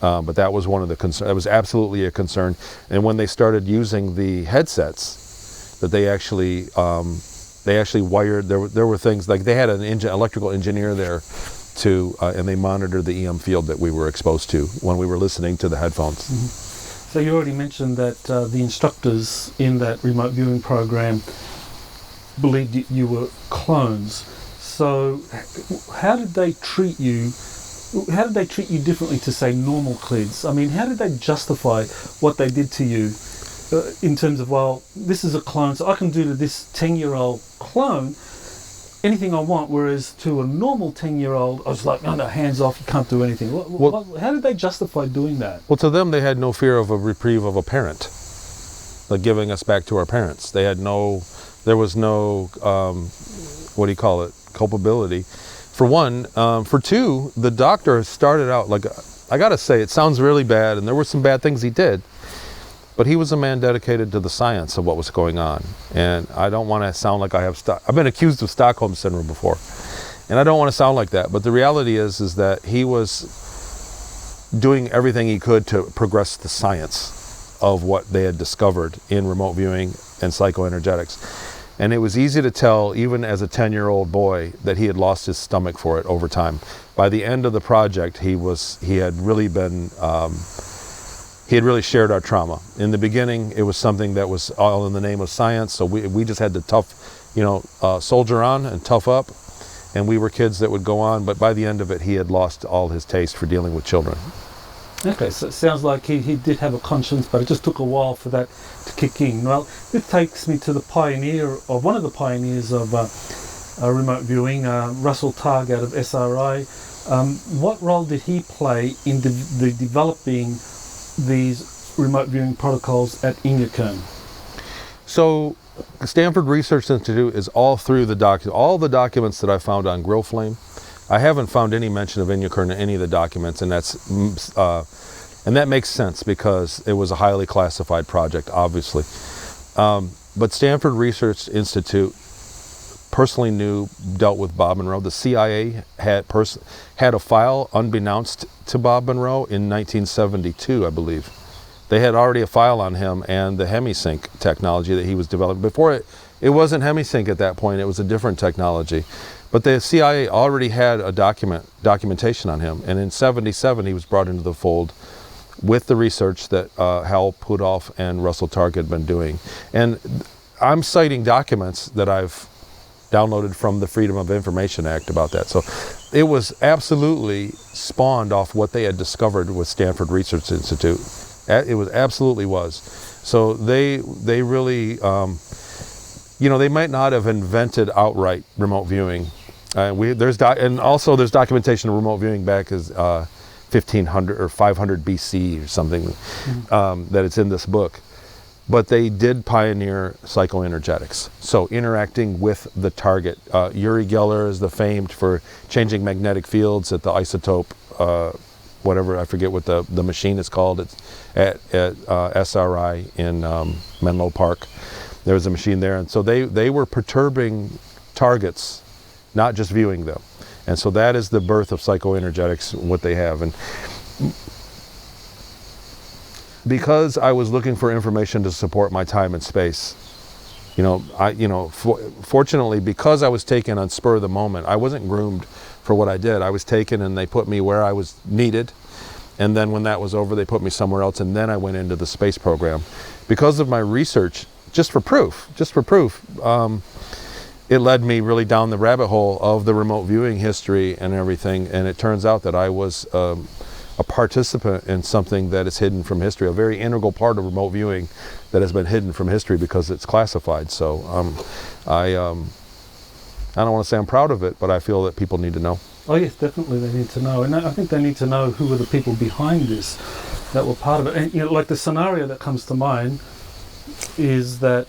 But that was one of the concerns. That was absolutely a concern. And when they started using the headsets, that they actually wired, there were things like they had an electrical engineer there to, and they monitored the EM field that we were exposed to when we were listening to the headphones. Mm-hmm. So you already mentioned that the instructors in that remote viewing program believed you were clones. So how did they treat you? How did they treat you differently to, say, normal kids? I mean, how did they justify what they did to you in terms of, well, this is a clone, so I can do to this 10-year-old clone anything I want, whereas to a normal 10-year-old, I was like, no, hands off, you can't do anything. How did they justify doing that? Well, to them, they had no fear of a reprieve of a parent, like giving us back to our parents. There was no, culpability. For one. For two, the doctor started out, like, I gotta say, it sounds really bad, and there were some bad things he did, but he was a man dedicated to the science of what was going on. And I don't want to sound like I've been accused of Stockholm Syndrome before, and I don't want to sound like that, but the reality is that he was doing everything he could to progress the science of what they had discovered in remote viewing and psychoenergetics. And it was easy to tell, even as a 10-year-old boy, that he had lost his stomach for it over time. By the end of the project, he had really shared our trauma. In the beginning, it was something that was all in the name of science, so we just had to soldier on and tough up, and we were kids that would go on, but by the end of it, he had lost all his taste for dealing with children. Okay, so it sounds like he did have a conscience, but it just took a while for that to kick in. Well, this takes me to the pioneer, or one of the pioneers of remote viewing, Russell Targ out of SRI. What role did he play in the developing these remote viewing protocols at Inyokern? So, Stanford Research Institute is all through all the documents that I found on Grill Flame. I haven't found any mention of Inyokern in any of the documents, and that makes sense because it was a highly classified project, obviously. But Stanford Research Institute personally dealt with Bob Monroe. The CIA had a file unbeknownst to Bob Monroe in 1972, I believe. They had already a file on him and the HemiSync technology that he was developing. Before it wasn't HemiSync at that point, it was a different technology. But the CIA already had a documentation on him, and in '77 he was brought into the fold with the research that Hal Pudolph and Russell Targ had been doing. And I'm citing documents that I've downloaded from the Freedom of Information Act about that. So it was absolutely spawned off what they had discovered with Stanford Research Institute. It was absolutely was. So they really, they might not have invented outright remote viewing. There's documentation of remote viewing back as 1500 or 500 BC or something, that it's in this book. But they did pioneer psychoenergetics, so interacting with the target. Uri Geller is the famed for changing magnetic fields at the isotope, whatever, I forget what the machine is called. It's at SRI in Menlo Park. There was a machine there, and so they were perturbing targets, not just viewing them. And so that is the birth of psychoenergetics, what they have. And because I was looking for information to support my time and space, fortunately, because I was taken on spur of the moment, I wasn't groomed for what I did. I was taken and they put me where I was needed. And then when that was over, they put me somewhere else. And then I went into the space program. Because of my research, just for proof, it led me really down the rabbit hole of the remote viewing history and everything. And it turns out that I was a participant in something that is hidden from history, a very integral part of remote viewing that has been hidden from history because it's classified. So I don't want to say I'm proud of it, but I feel that people need to know. Oh yes, definitely they need to know, and I think they need to know who were the people behind this that were part of it. And like the scenario that comes to mind is that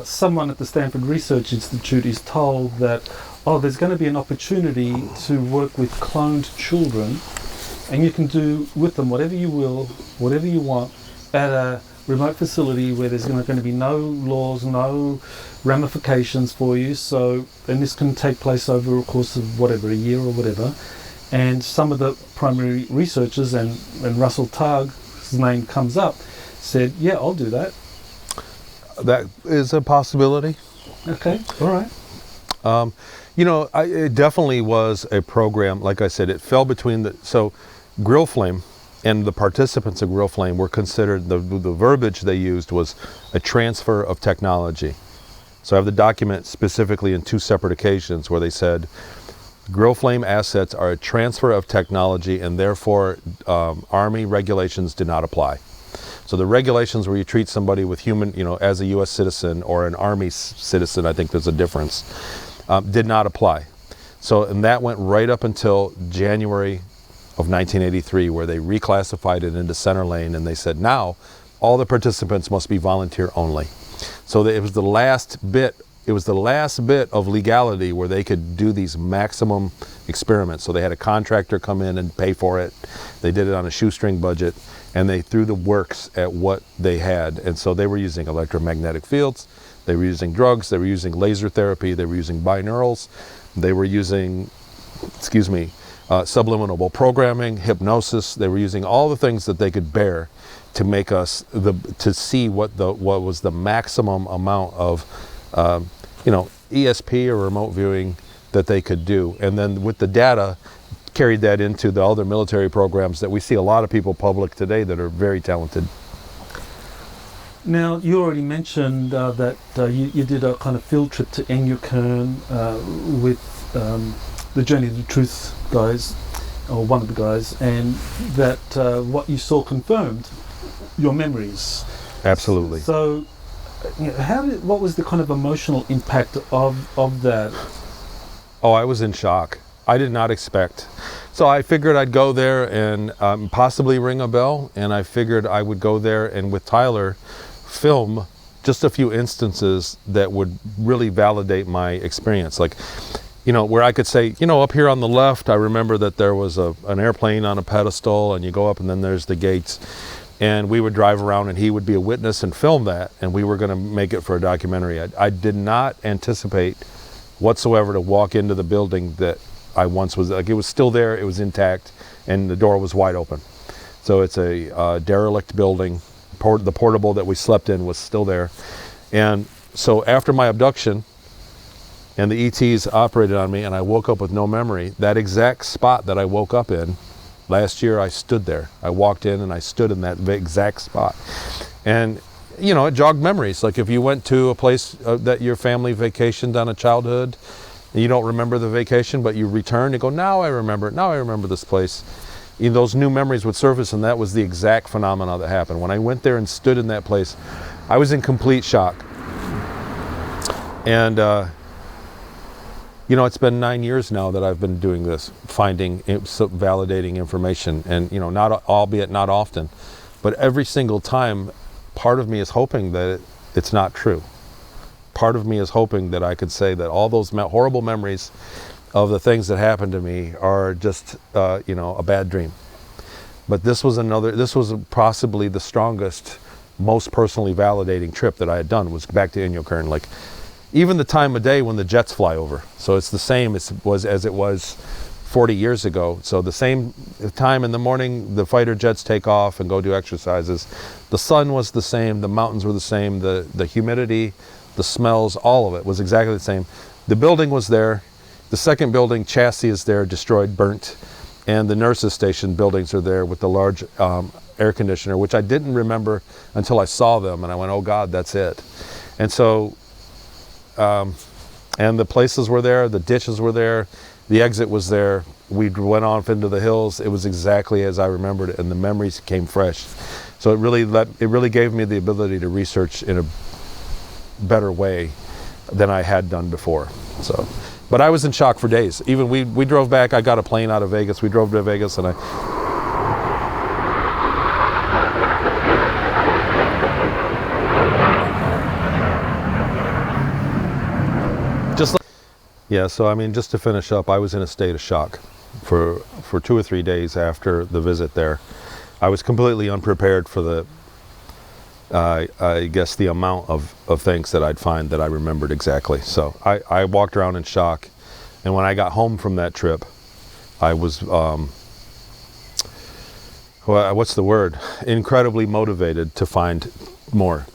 someone at the Stanford Research Institute is told that, oh, there's going to be an opportunity to work with cloned children, and you can do with them whatever you will, whatever you want, at a remote facility where there's going to be no laws, no ramifications for you. So, and this can take place over a course of whatever, a year or whatever. And some of the primary researchers, and Russell Targ's name comes up, said, yeah, I'll do that. That is a possibility. Okay, all right. It definitely was a program. Like I said, it fell between so Grill Flame and the participants of Grill Flame were considered, the verbiage they used was a transfer of technology. So I have the document specifically in 2 separate occasions where they said, Grill Flame assets are a transfer of technology, and therefore Army regulations do not apply. So the regulations where you treat somebody with human, as a U.S. citizen or an Army citizen, I think there's a difference, did not apply. So, and that went right up until January of 1983, where they reclassified it into center lane, and they said, now all the participants must be volunteer only. So it was the last bit of legality where they could do these maximum experiments. So they had a contractor come in and pay for it. They did it on a shoestring budget, and they threw the works at what they had. And so they were using electromagnetic fields, they were using drugs, they were using laser therapy, they were using binaurals, they were using, subliminal programming, hypnosis. They were using all the things that they could bear to make us to see what was the maximum amount of ESP or remote viewing that they could do. And then with the data, carried that into the other military programs that we see a lot of people public today that are very talented. Now, you already mentioned that you did a kind of field trip to Inyokern with the Journey to the Truth guys, or one of the guys, and that what you saw confirmed your memories. Absolutely. So, what was the kind of emotional impact of that? Oh, I was in shock. I did not expect. So I figured I'd go there and possibly ring a bell, and I figured I would go there and with Tyler film just a few instances that would really validate my experience. Like, where I could say, up here on the left, I remember that there was an airplane on a pedestal, and you go up and then there's the gates. And we would drive around and he would be a witness and film that, and we were going to make it for a documentary. I did not anticipate whatsoever to walk into the building that I once was, like, it was still there, it was intact, and the door was wide open. So it's a derelict building. The portable that we slept in was still there. And so after my abduction, and the ETs operated on me, and I woke up with no memory, that exact spot that I woke up in, last year I stood there. I walked in and I stood in that exact spot. And, it jogged memories. Like if you went to a place that your family vacationed on a childhood, and you don't remember the vacation, but you return, you go, now I remember this place. Those new memories would surface, and that was the exact phenomena that happened. When I went there and stood in that place, I was in complete shock. And, it's been 9 years now that I've been doing this, validating information, and, albeit not often, but every single time, part of me is hoping that it's not true. Part of me is hoping that I could say that all those horrible memories of the things that happened to me are just, a bad dream. But this was possibly the strongest, most personally validating trip that I had done, was back to Inyokern. Like, even the time of day when the jets fly over. So it's the same as it was 40 years ago. So the same time in the morning, the fighter jets take off and go do exercises. The sun was the same, the mountains were the same, the humidity, the smells, all of it was exactly the same. The building was there. The second building chassis is there, destroyed, burnt. And the nurses station buildings are there with the large air conditioner, which I didn't remember until I saw them. And I went, oh God, that's it. And so, and the places were there, the ditches were there, the exit was there. We went off into the hills. It was exactly as I remembered it, and the memories came fresh. So it really gave me the ability to research in a better way than I had done before. So, But I was in shock for days. Even we drove back. I got a plane out of Vegas. We drove to Vegas, and yeah, so I mean, just to finish up, I was in a state of shock for 2 or 3 days after the visit there. I was completely unprepared for the, I guess, the amount of things that I'd find that I remembered exactly. So I walked around in shock, and when I got home from that trip, I was, what's the word? Incredibly motivated to find more,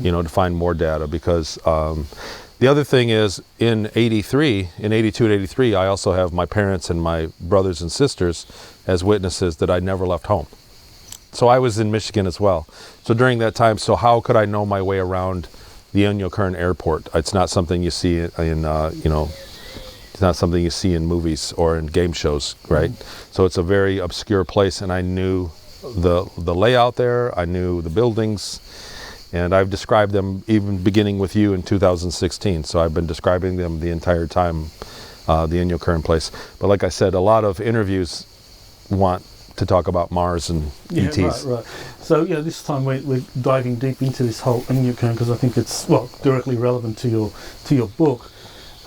to find more data, because the other thing is, in 82 and 83, I also have my parents and my brothers and sisters as witnesses that I never left home. So I was in Michigan as well. So during that time, so how could I know my way around the Inyokern airport? It's not something you see in, it's not something you see in movies or in game shows, right? So it's a very obscure place, and I knew the layout there, I knew the buildings, and I've described them even beginning with you in 2016. So I've been describing them the entire time, the Inyokern place. But like I said, a lot of interviews want to talk about Mars and ETs. Right. So this time we're diving deep into this whole Inyokern, because I think it's directly relevant to your book.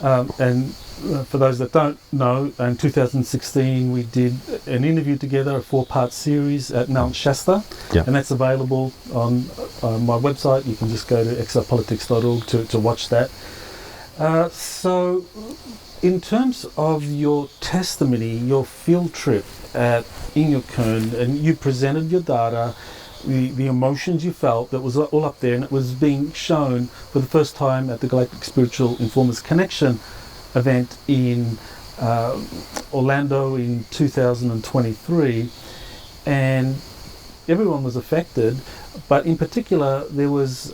And for those that don't know, in 2016 we did an interview together, a 4-part series at Mount Shasta, and that's available on my website. You can just go to exopolitics.org to watch that. So in terms of your testimony, your field trip at Inyokern, and you presented your data, the emotions you felt, that was all up there, and it was being shown for the first time at the Galactic Spiritual Informers Connection event in Orlando in 2023, and everyone was affected, but in particular there was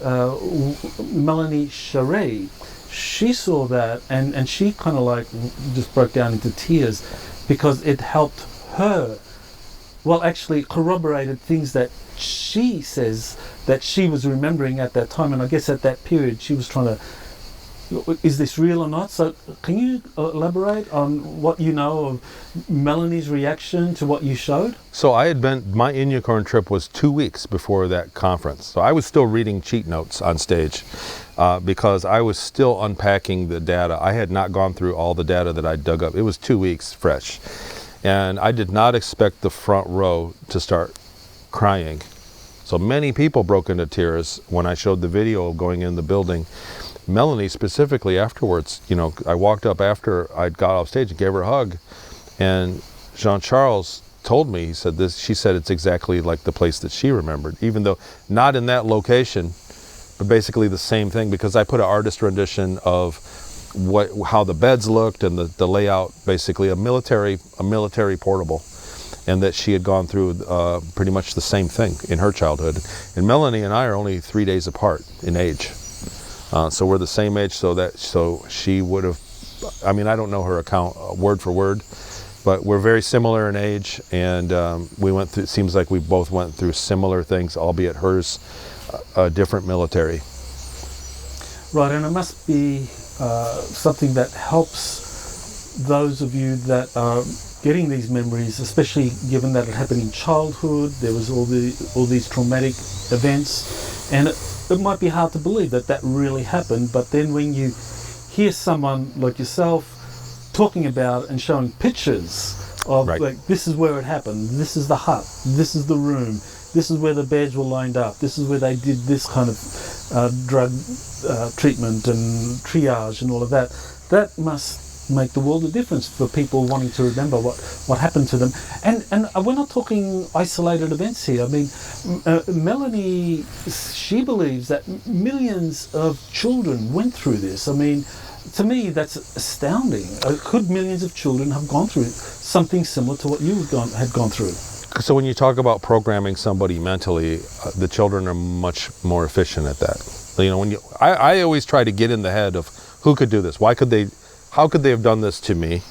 Melanie Charest. She saw that, and she kind of like just broke down into tears, because it helped her, actually corroborated things that she says that she was remembering at that time. And I guess at that period she was trying to, is this real or not? So can you elaborate on what you know of Melanie's reaction to what you showed? So my Inyokern trip was 2 weeks before that conference. So I was still reading cheat notes on stage because I was still unpacking the data. I had not gone through all the data that I dug up. It was 2 weeks fresh. And I did not expect the front row to start crying. So many people broke into tears when I showed the video of going in the building. Melanie specifically afterwards, I walked up after I got off stage and gave her a hug, and Jean-Charles told me, she said it's exactly like the place that she remembered, even though not in that location, but basically the same thing, because I put an artist rendition of how the beds looked and the layout, basically a military portable, and that she had gone through pretty much the same thing in her childhood. And Melanie and I are only 3 days apart in age, so we're the same age. So she would have, I don't know her account word for word, but we're very similar in age, and we went through. It seems like we both went through similar things, albeit hers a different military. Right, and it must be something that helps those of you that are getting these memories, especially given that it happened in childhood. There was all these traumatic events, and it might be hard to believe that really happened. But then when you hear someone like yourself talking about and showing pictures of like, this is where it happened, this is the hut, this is the room, this is where the beds were lined up, this is where they did this kind of drug treatment and triage and all of that, that must make the world of difference for people wanting to remember what happened to them. And we're not talking isolated events here. Melanie, she believes that millions of children went through this. To me, that's astounding. Could millions of children have gone through something similar to what you had gone through? So when you talk about programming somebody mentally, the children are much more efficient at that. I always try to get in the head of who could do this. How could they have done this to me?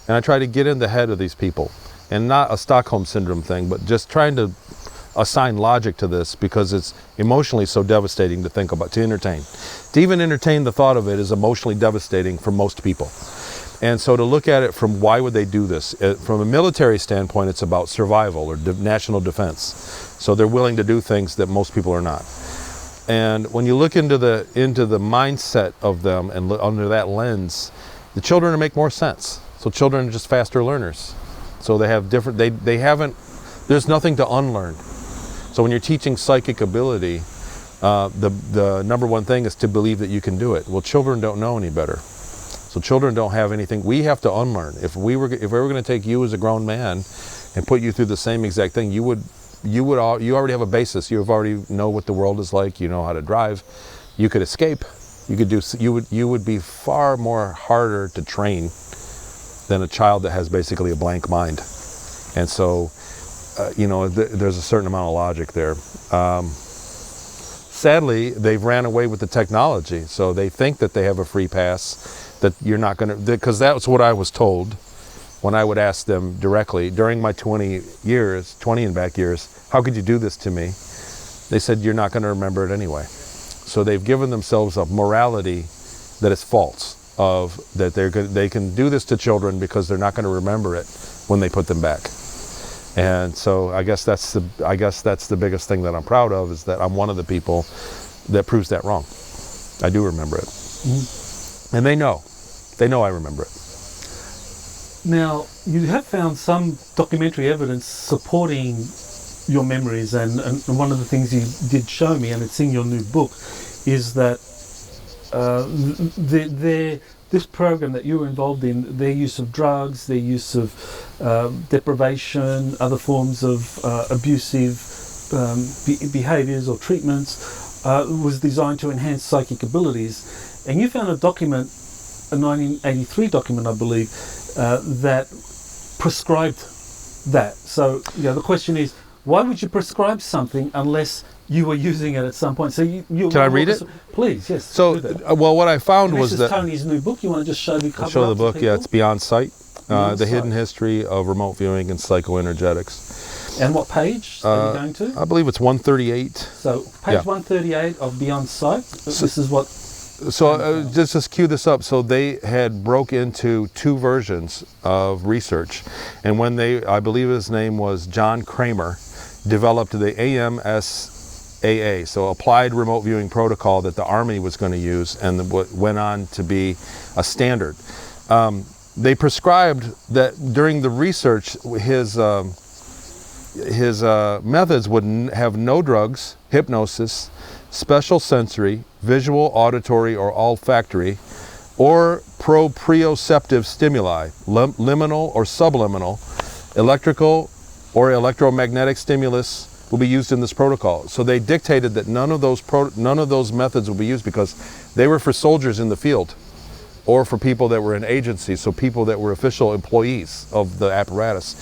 And I try to get in the head of these people, and not a Stockholm syndrome thing, but just trying to assign logic to this because it's emotionally so devastating to think about, to entertain. To even entertain the thought of it is emotionally devastating for most people. And so to look at it from why would they do this? From a military standpoint, it's about survival or national defense. So they're willing to do things that most people are not. And when you look into the mindset of them and under that lens, the children make more sense. So children are just faster learners. So they have different, they haven't, there's nothing to unlearn. So when you're teaching psychic ability, the number one thing is to believe that you can do it. Well, children don't know any better. So children don't have anything. We have to unlearn. If we were going to take you as a grown man and put you through the same exact thing, you already have a basis. You already know what the world is like. You know how to drive. You could escape. You would be far more harder to train than a child that has basically a blank mind. And so, there's a certain amount of logic there. Sadly, they've ran away with the technology. So they think that they have a free pass, that you're not going to, because that's what I was told when I would ask them directly during my 20 and back years, how could you do this to me? They said, you're not going to remember it anyway. So they've given themselves a morality that is false, of that they can do this to children because they're not going to remember it when they put them back. And so I guess that's the biggest thing that I'm proud of, is that I'm one of the people that proves that wrong. I do remember it. Mm-hmm. And they know I remember it. Now, you have found some documentary evidence supporting your memories, and one of the things you did show me, and it's in your new book, is that this program that you were involved in, their use of drugs, their use of deprivation, other forms of abusive behaviours or treatments, was designed to enhance psychic abilities. And you found a document, a 1983 document, I believe, that prescribed that. So, the question is, why would you prescribe something unless you were using it at some point? So can I read it? Please, yes. So, what I found and was this is Tony's new book. You want to just show the cover? Show the book. Yeah, it's Beyond Sight: Beyond The Sight. Hidden History of Remote Viewing and Psychoenergetics. And what page are you going to? I believe it's 138. So page 138 of Beyond Sight. This is what. So just cue this up. So they had broke into two versions of research, and when I believe his name was John Kramer, developed the AMSAA, so Applied Remote Viewing Protocol, that the Army was going to use, and what went on to be a standard. They prescribed that during the research, his methods would have no drugs, hypnosis, special sensory, visual, auditory, or olfactory, or proprioceptive stimuli, liminal or subliminal, electrical or electromagnetic stimulus will be used in this protocol. So they dictated that none of those methods will be used because they were for soldiers in the field or for people that were in agencies, so people that were official employees of the apparatus.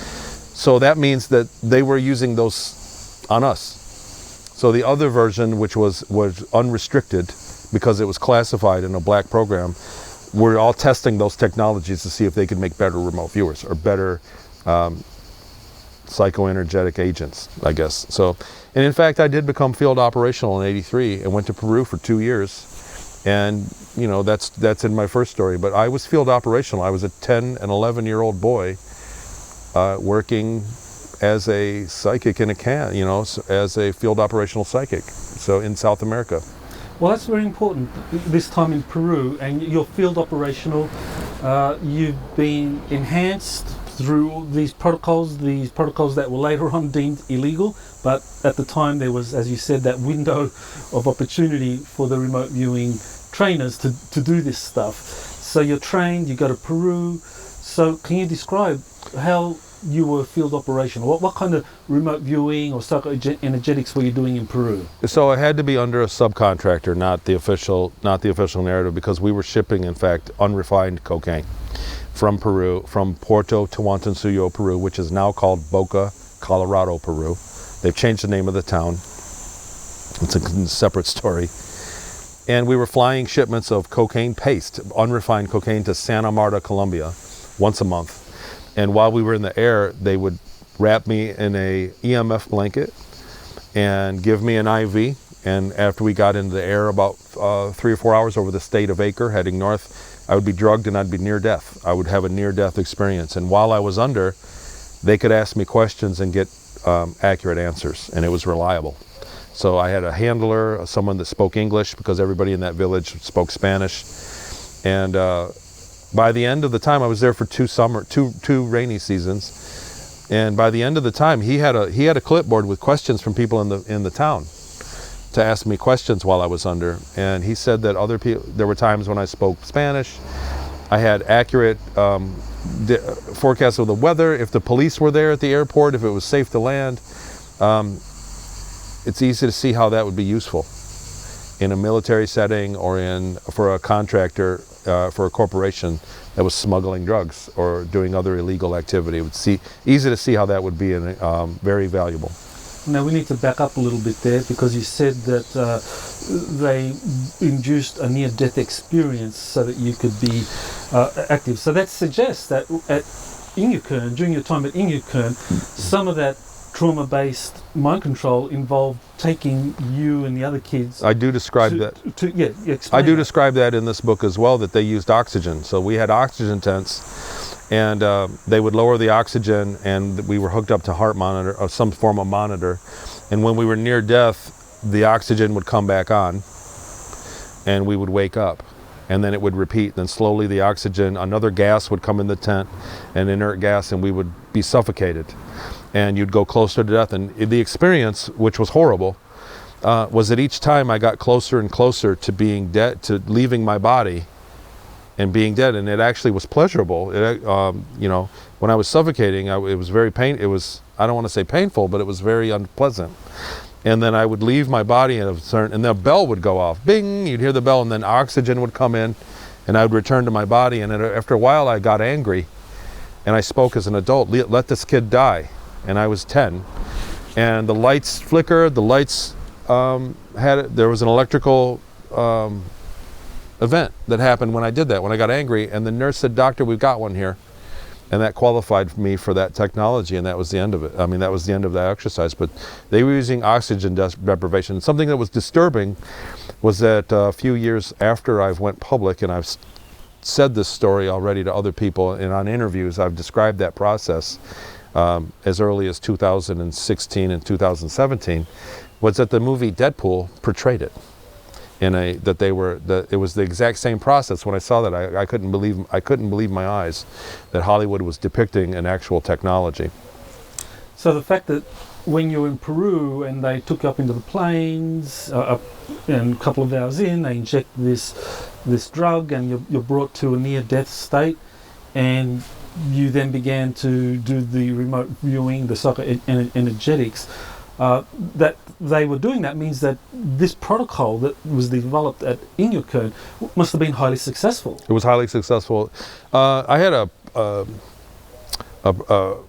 So that means that they were using those on us. So the other version, which was unrestricted because it was classified in a black program, we're all testing those technologies to see if they could make better remote viewers or better psychoenergetic agents, I guess. So, and in fact, I did become field operational in '83 and went to Peru for 2 years. And, that's in my first story. But I was field operational. I was a 10 and 11-year-old boy working as a psychic in a as a field operational psychic, so in South America. Well, that's very important. This time in Peru, and you're field operational. You've been enhanced through these protocols that were later on deemed illegal, but at the time there was, as you said, that window of opportunity for the remote viewing trainers to do this stuff. So you're trained, you go to Peru. So can you describe how you were field operational? What kind of remote viewing or psychoenergetics were you doing in Peru? So I had to be under a subcontractor, not the official narrative, because we were shipping, in fact, unrefined cocaine from Peru, from Puerto Tawantinsuyo, Peru, which is now called Boca, Colorado, Peru. They've changed the name of the town. It's a separate story. And we were flying shipments of cocaine paste, unrefined cocaine, to Santa Marta, Colombia, once a month. And while we were in the air, they would wrap me in a EMF blanket and give me an IV. And after we got into the air about 3 or 4 hours over the state of Acre heading north, I would be drugged and I'd be near death. I would have a near-death experience. And while I was under, they could ask me questions and get accurate answers, and it was reliable. So I had a handler, someone that spoke English, because everybody in that village spoke Spanish. And by the end of the time, I was there for two rainy seasons. And by the end of the time, he had a clipboard with questions from people in the town to ask me questions while I was under. And he said that other people, there were times when I spoke Spanish. I had accurate forecasts of the weather, if the police were there at the airport, if it was safe to land. It's easy to see how that would be useful in a military setting, or for a contractor, for a corporation that was smuggling drugs or doing other illegal activity. Easy to see how that would be very valuable. Now we need to back up a little bit there, because you said that they induced a near-death experience so that you could be active. So that suggests that at Inyokern, during your time at Inyokern, some of that trauma-based mind control involved taking you and the other kids. I do describe that. I do describe that in this book as well, that they used oxygen. So we had oxygen tents, and they would lower the oxygen, and we were hooked up to heart monitor or some form of monitor. And when we were near death, the oxygen would come back on, and we would wake up. And then it would repeat. Then slowly the oxygen, another gas would come in the tent, an inert gas, and we would be suffocated. And you'd go closer to death. And the experience, which was horrible, was that each time I got closer and closer to being dead, to leaving my body and being dead. And it actually was pleasurable. When I was suffocating, it was very I don't want to say painful, but it was very unpleasant. And then I would leave my body and the bell would go off. Bing, you'd hear the bell, and then oxygen would come in, and I would return to my body. And after a while, I got angry, and I spoke as an adult, let this kid die. And I was 10. And the lights flickered, the lights there was an electrical event that happened when I did that, when I got angry. And the nurse said, "Doctor, we've got one here." And that qualified me for that technology, and that was the end of it. I mean, that was the end of that exercise. But they were using oxygen deprivation. Something that was disturbing was that a few years after I went public, and I've said this story already to other people, and on interviews I've described that process as early as 2016 and 2017, was that the movie Deadpool portrayed it. It was the exact same process. When I saw that, I couldn't believe my eyes that Hollywood was depicting an actual technology. So the fact that when you were in Peru and they took you up into the plains, and a couple of hours in, they inject this drug, and you're brought to a near-death state, and you then began to do the remote viewing, the psychoenergetics. That they were doing that means that this protocol that was developed at Inyokern must have been highly successful. It was highly successful. I had a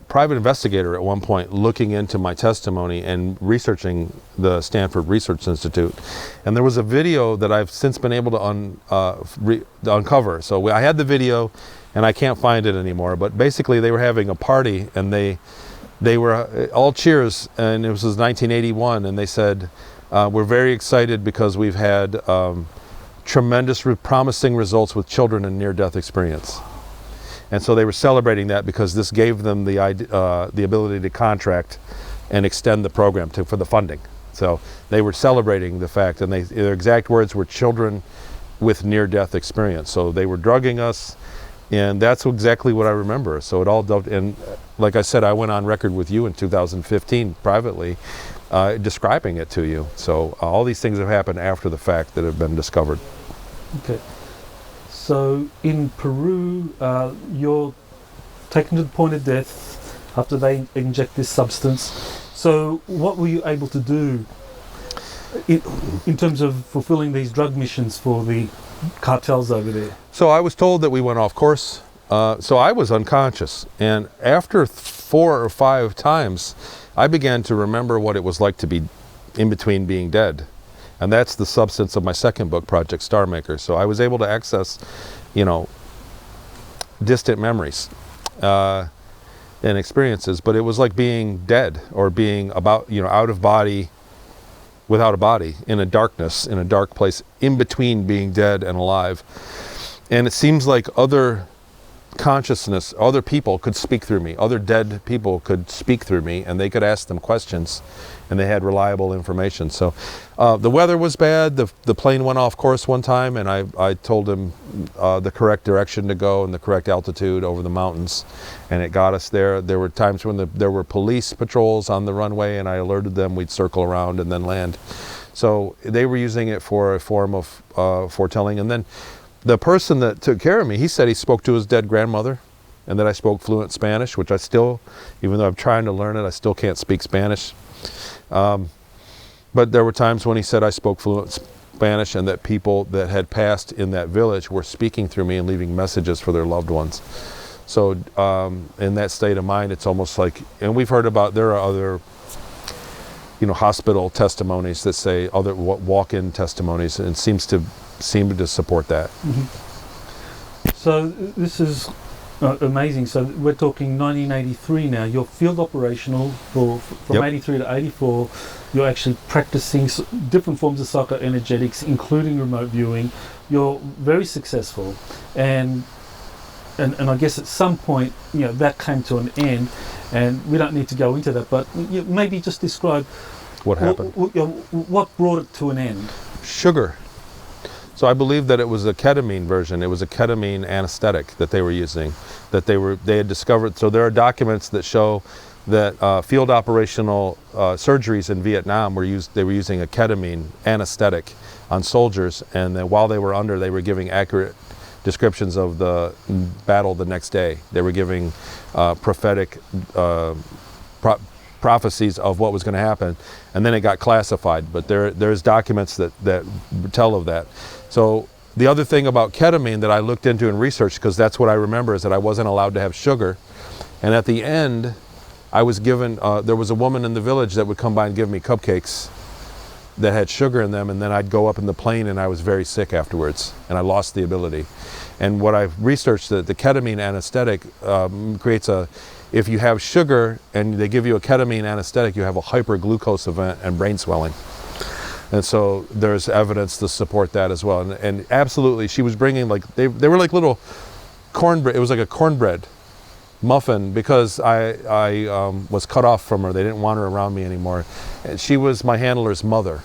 private investigator at one point looking into my testimony and researching the Stanford Research Institute. And there was a video that I've since been able to uncover. So I had the video, and I can't find it anymore. But basically, they were having a party, and they were all cheers, and it was 1981, and they said, "We're very excited because we've had tremendous promising results with children in near-death experience." And so they were celebrating that because this gave them the ability to contract and extend the program for the funding. So they were celebrating the fact, and their exact words were children with near-death experience. So they were drugging us, and that's exactly what I remember. So it all dove, and like I said, I went on record with you in 2015 privately describing it to you. So all these things have happened after the fact that have been discovered. Okay. So in Peru, you're taken to the point of death after they inject this substance. So what were you able to do in terms of fulfilling these drug missions for the cartels over there? So I was told that we went off course. So I was unconscious. And after 4 or 5 times, I began to remember what it was like to be in between being dead. And that's the substance of my second book, Project Star Maker. So I was able to access, distant memories and experiences. But it was like being dead, or being out of body without a body, in a darkness, in a dark place, in between being dead and alive. And it seems like other consciousness, other people could speak through me. Other dead people could speak through me, and they could ask them questions, and they had reliable information. So the weather was bad. The plane went off course one time, and I told him the correct direction to go and the correct altitude over the mountains, and it got us there. There were times when there were police patrols on the runway, and I alerted them we'd circle around and then land. So they were using it for a form of foretelling. And then the person that took care of me, he said he spoke to his dead grandmother, and that I spoke fluent Spanish, which I still, even though I'm trying to learn it, I still can't speak Spanish. But there were times when he said I spoke fluent Spanish, and that people that had passed in that village were speaking through me and leaving messages for their loved ones. So in that state of mind, it's almost like, and we've heard about, there are other, hospital testimonies that say, other walk-in testimonies, and seem to support that. Mm-hmm. So this is amazing. So we're talking 1983 now. You're field operational from Yep. 83 to 84. You're actually practicing different forms of psychoenergetics, including remote viewing. You're very successful, and I guess at some point, that came to an end, and we don't need to go into that. But maybe just describe What happened? What brought it to an end? Sugar. So I believe that it was a ketamine version. It was a ketamine anesthetic that they were using, that they had discovered. So there are documents that show that field operational surgeries in Vietnam they were using a ketamine anesthetic on soldiers, and then while they were under, they were giving accurate descriptions of the battle the next day. They were giving prophetic prophecies of what was going to happen, and then it got classified. But there's documents that tell of that. So the other thing about ketamine that I looked into and researched, because that's what I remember, is that I wasn't allowed to have sugar. And at the end, I was given, there was a woman in the village that would come by and give me cupcakes that had sugar in them, and then I'd go up in the plane and I was very sick afterwards, and I lost the ability. And what I've researched, that the ketamine anesthetic creates if you have sugar and they give you a ketamine anesthetic, you have a hyperglucose event and brain swelling. And so there's evidence to support that as well. And absolutely, she was bringing, they were like little cornbread. It was like a cornbread muffin, because I was cut off from her. They didn't want her around me anymore. And she was my handler's mother,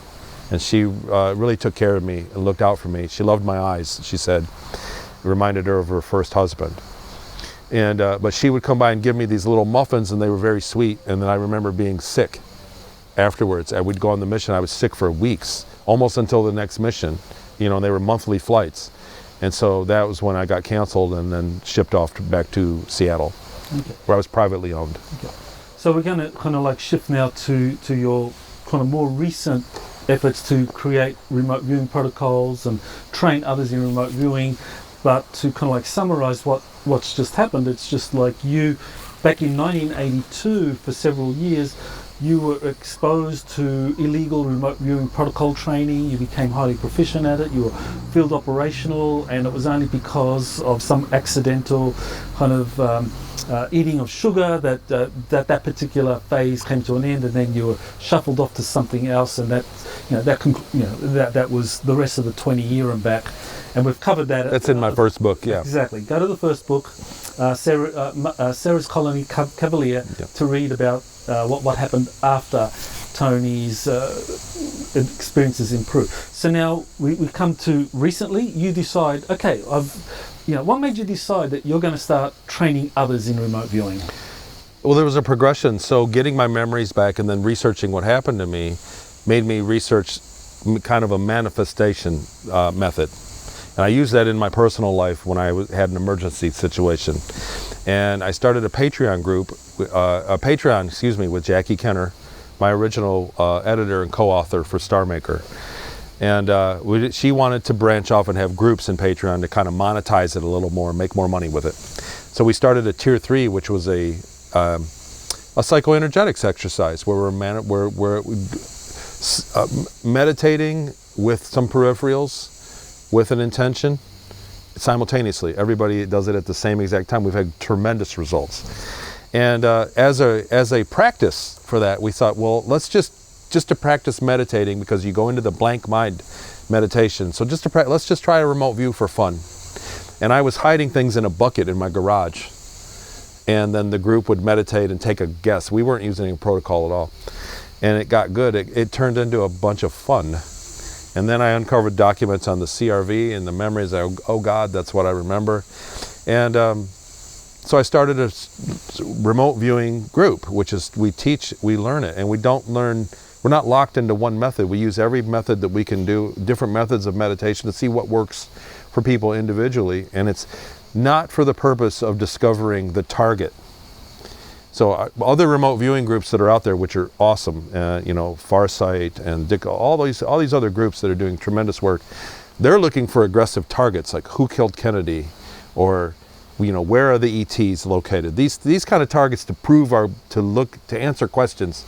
and she really took care of me and looked out for me. She loved my eyes, she said. It reminded her of her first husband. And but she would come by and give me these little muffins, and they were very sweet. And then I remember being sick afterwards. And we'd go on the mission. I was sick for weeks, almost until the next mission. They were monthly flights. And so that was when I got canceled and then shipped off back to Seattle, okay, where I was privately owned. Okay. So we're going to kind of shift now to your kind of more recent efforts to create remote viewing protocols and train others in remote viewing. But to kind of summarize what's just happened, it's just you, back in 1982, for several years, you were exposed to illegal remote viewing protocol training. You became highly proficient at it. You were field operational, and it was only because of some accidental kind of eating of sugar that particular phase came to an end, and then you were shuffled off to something else, and that was the rest of the 20-year and back. And we've covered that. That's in my first book, yeah. Exactly. Go to the first book, Sarah's Colony Cavalier, yeah, to read about what happened after Tony's experiences in Peru. So now we come to recently. You decide, okay, what made you decide that you're going to start training others in remote viewing? Well, there was a progression. So getting my memories back and then researching what happened to me made me research kind of a manifestation method. And I used that in my personal life when I had an emergency situation. And I started a Patreon group, with Jackie Kenner, my original editor and co-author for Star Maker. And she wanted to branch off and have groups in Patreon to kind of monetize it a little more, make more money with it. So we started a tier 3, which was a psychoenergetics exercise where we're meditating with some peripherals, with an intention, simultaneously. Everybody does it at the same exact time. We've had tremendous results. And as a practice for that, we thought, well, let's just just to practice meditating, because you go into the blank mind meditation. So just to let's just try a remote view for fun. And I was hiding things in a bucket in my garage. And then the group would meditate and take a guess. We weren't using any protocol at all. And it got good. It turned into a bunch of fun. And then I uncovered documents on the CRV and the memories. Oh God, that's what I remember. And so I started a remote viewing group, which is we learn it, and we don't learn. We're not locked into one method. We use every method that we can do, different methods of meditation, to see what works for people individually. And it's not for the purpose of discovering the target. So other remote viewing groups that are out there, which are awesome, Farsight and Dick, all these other groups that are doing tremendous work, they're looking for aggressive targets, like who killed Kennedy, or where are the ETs located? These kind of targets to answer questions.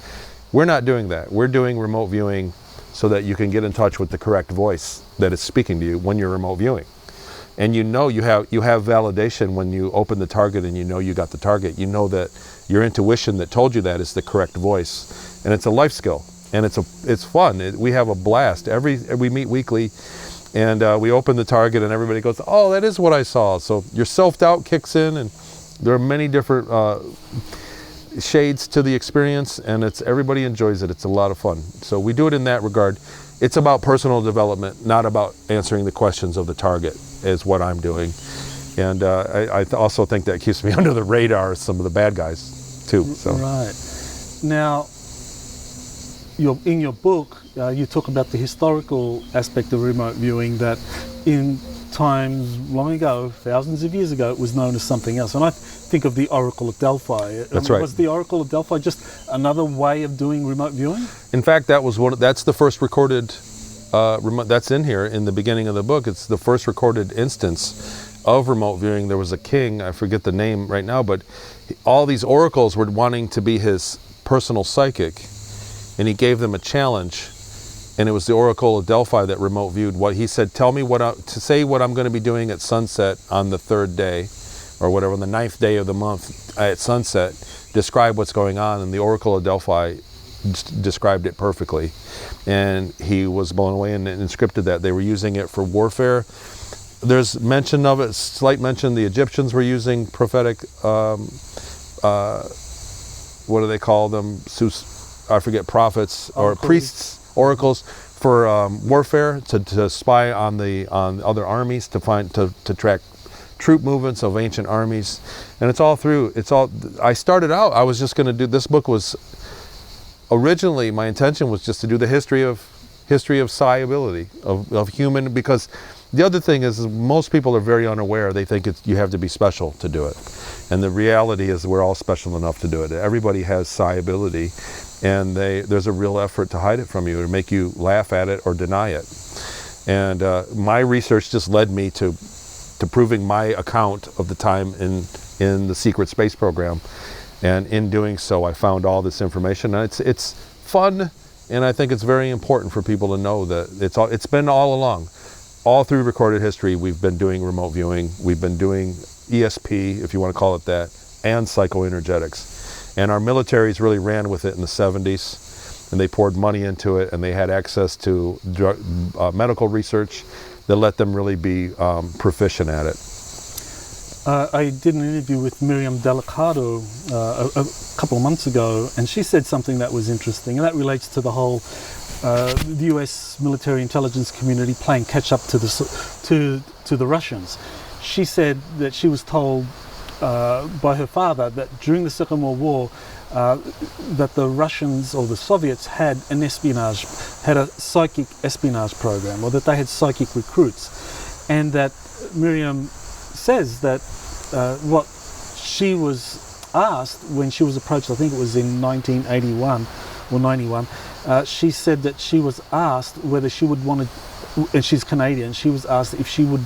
We're not doing that. We're doing remote viewing so that you can get in touch with the correct voice that is speaking to you when you're remote viewing. And you have validation when you open the target and you got the target. You know that your intuition that told you that is the correct voice. And it's a life skill. And it's fun. We have a blast. We meet weekly, and we open the target and everybody goes, oh, that is what I saw. So your self-doubt kicks in, and there are many different shades to the experience, and everybody enjoys it. It's a lot of fun. So we do it in that regard. It's about personal development, not about answering the questions of the target, is what I'm doing. And I also think that keeps me under the radar of some of the bad guys too. So. Right. Now, in your book, you talk about the historical aspect of remote viewing, that in times long ago, thousands of years ago, it was known as something else. And I think of the Oracle of Delphi. That's right. Was the Oracle of Delphi just another way of doing remote viewing? In fact, that's the first recorded, that's in here in the beginning of the book. It's the first recorded instance of remote viewing. There was a king, I forget the name right now, but all these oracles were wanting to be his personal psychic, and he gave them a challenge. And it was the Oracle of Delphi that remote viewed. What he said, tell me say what I'm going to be doing at sunset on the 3rd day, or whatever, on the 9th day of the month at sunset. Describe what's going on. And the Oracle of Delphi described it perfectly. And he was blown away and inscripted that. They were using it for warfare. There's mention of it, slight mention, the Egyptians were using prophetic, what do they call them? I forget, prophets or priests. Oracles for warfare, to spy on other armies, to track troop movements of ancient armies. And I started out, I was just going to do, this book was, originally my intention was just to do the history of psi ability, of human, because the other thing is most people are very unaware. They think you have to be special to do it. And the reality is we're all special enough to do it. Everybody has psi ability. And there's a real effort to hide it from you, or make you laugh at it or deny it. And my research just led me to proving my account of the time in the secret space program. And in doing so, I found all this information. And it's fun, and I think it's very important for people to know that it's been all along. All through recorded history, we've been doing remote viewing. We've been doing ESP, if you want to call it that, and psychoenergetics. And our militaries really ran with it in the 70s, and they poured money into it, and they had access to medical research that let them really be proficient at it. I did an interview with Miriam Delicado a couple of months ago, and she said something that was interesting, and that relates to the whole the US military intelligence community playing catch up to the Russians. She said that she was told by her father that during the Second World War that the Russians or the Soviets had a psychic espionage program, or that they had psychic recruits, and that Miriam says that what she was asked when she was approached, I think it was in 1981 or 91, she said that she was asked whether she would want to, and she's Canadian, she was asked if she would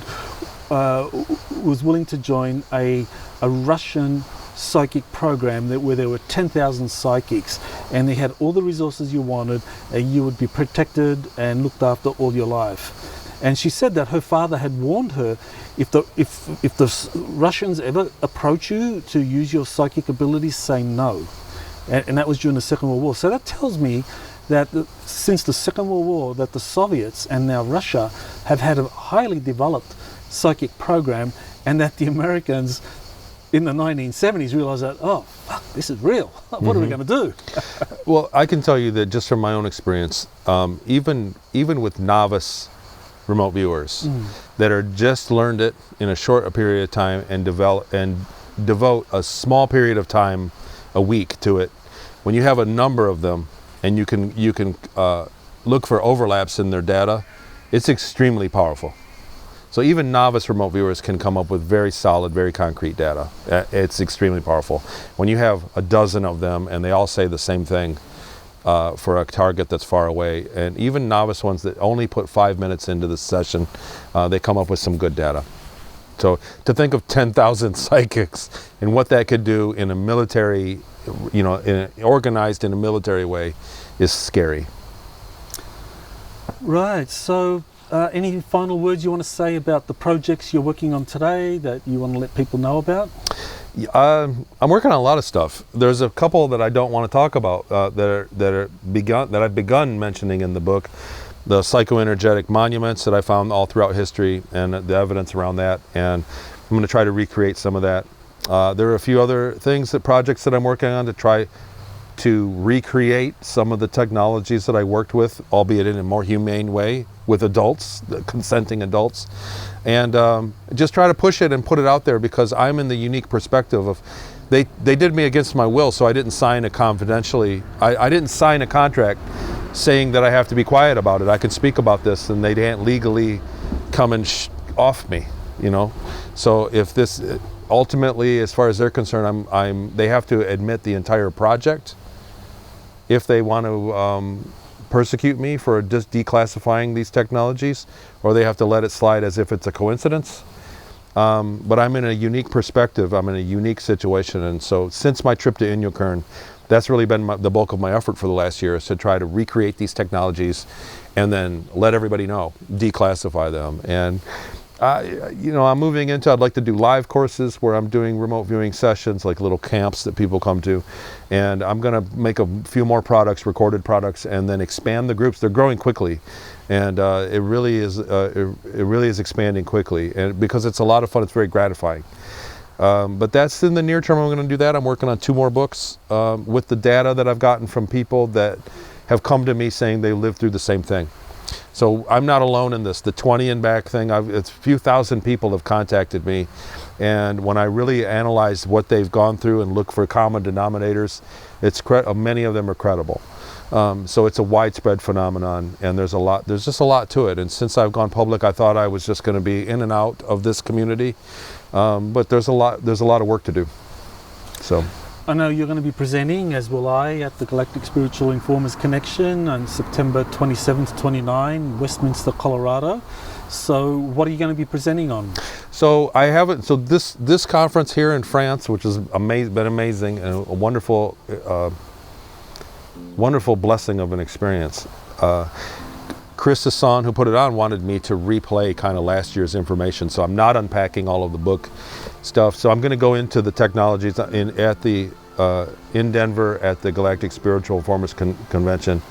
was willing to join a Russian psychic program where there were 10,000 psychics, and they had all the resources you wanted, and you would be protected and looked after all your life. And she said that her father had warned her, if the Russians ever approach you to use your psychic abilities, say no. And that was during the Second World War. So that tells me that since the Second World War, that the Soviets and now Russia have had a highly developed psychic program, and that the Americans in the 1970s realized that, oh, fuck, this is real. What are we going to do? Well, I can tell you that just from my own experience, even with novice remote viewers that are just learned it in a short period of time and devote a small period of time a week to it, when you have a number of them and you can look for overlaps in their data, it's extremely powerful. So even novice remote viewers can come up with very solid, very concrete data. It's extremely powerful. When you have a dozen of them and they all say the same thing for a target that's far away, and even novice ones that only put 5 minutes into the session, they come up with some good data. So to think of 10,000 psychics and what that could do in a military, organized in a military way is scary. Right, so any final words you want to say about the projects you're working on today that you want to let people know about? I'm working on a lot of stuff. There's a couple that I don't want to talk about that I've begun mentioning in the book. The psychoenergetic monuments that I found all throughout history and the evidence around that, and I'm going to try to recreate some of that. There are a few other projects that I'm working on to try to recreate some of the technologies that I worked with, albeit in a more humane way with adults, consenting adults, and just try to push it and put it out there, because I'm in the unique perspective of they did me against my will, so I didn't sign a I didn't sign a contract saying that I have to be quiet about it. I can speak about this and they can't legally come and off me, So if this ultimately, as far as they're concerned, they have to admit the entire project if they want to persecute me for just declassifying these technologies, or they have to let it slide as if it's a coincidence. But I'm in a unique perspective. I'm in a unique situation. And so since my trip to Inyokern, that's really been the bulk of my effort for the last year, is to try to recreate these technologies and then let everybody know, declassify them. And I'm moving into, I'd like to do live courses where I'm doing remote viewing sessions, like little camps that people come to. And I'm going to make a few more products, recorded products, and then expand the groups. They're growing quickly. And it really is expanding quickly. And because it's a lot of fun, it's very gratifying. But that's in the near term. I'm going to do that. I'm working on 2 more books with the data that I've gotten from people that have come to me saying they lived through the same thing. So I'm not alone in this. The 20 and back thing, it's a few thousand people have contacted me. And when I really analyze what they've gone through and look for common denominators, many of them are credible. So it's a widespread phenomenon, and there's just a lot to it. And since I've gone public, I thought I was just going to be in and out of this community. But there's a lot of work to do. So I know you're going to be presenting, as will I, at the Galactic Spiritual Informers Connection on September 27 to 29, Westminster, Colorado. So what are you going to be presenting on? So this conference here in France, which has been amazing and a wonderful blessing of an experience. Chris Hassan, who put it on, wanted me to replay kind of last year's information, so I'm not unpacking all of the book stuff. So I'm going to go into the technologies in Denver at the Galactic Spiritual Informers Connection.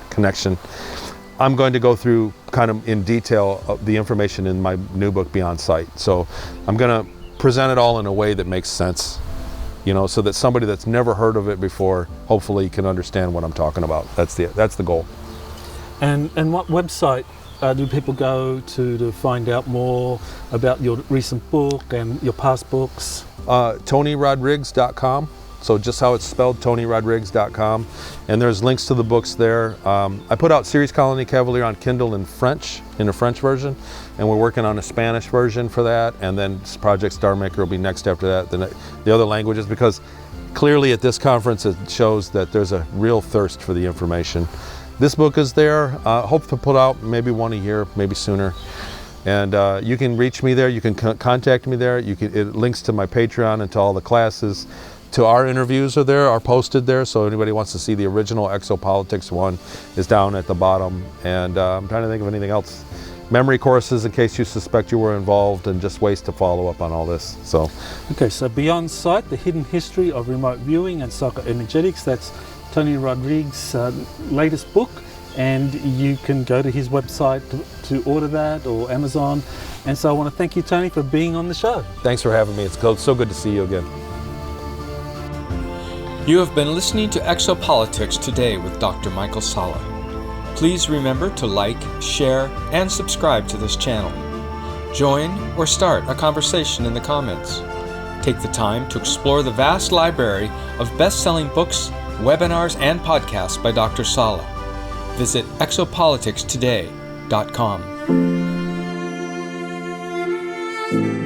I'm going to go through kind of in detail the information in my new book, Beyond Sight. So I'm going to present it all in a way that makes sense, so that somebody that's never heard of it before hopefully can understand what I'm talking about. That's the goal. And what website do people go to find out more about your recent book and your past books? TonyRodrigues.com. So just how it's spelled, TonyRodrigues.com. And there's links to the books there. I put out Series Colony Cavalier on Kindle in French, in a French version, and we're working on a Spanish version for that. And then Project Star Maker will be next after that, the other languages, because clearly at this conference it shows that there's a real thirst for the information. This book is there. Hope to put out maybe one a year, maybe sooner. And you can reach me there. You can contact me there. It links to my Patreon and to all the classes. To our interviews are posted there. So anybody wants to see the original Exopolitics one is down at the bottom. And I'm trying to think of anything else. Memory courses in case you suspect you were involved, and just ways to follow up on all this. So Beyond Sight, the hidden history of remote viewing and psychoenergetics. That's Tony Rodrigues' latest book, and you can go to his website to order that, or Amazon. And so I want to thank you, Tony, for being on the show. Thanks for having me. It's so good to see you again. You have been listening to Exopolitics Today with Dr. Michael Salla. Please remember to like, share, and subscribe to this channel. Join or start a conversation in the comments. Take the time to explore the vast library of best-selling books, webinars, and podcasts by Dr. Salla. Visit exopoliticstoday.com.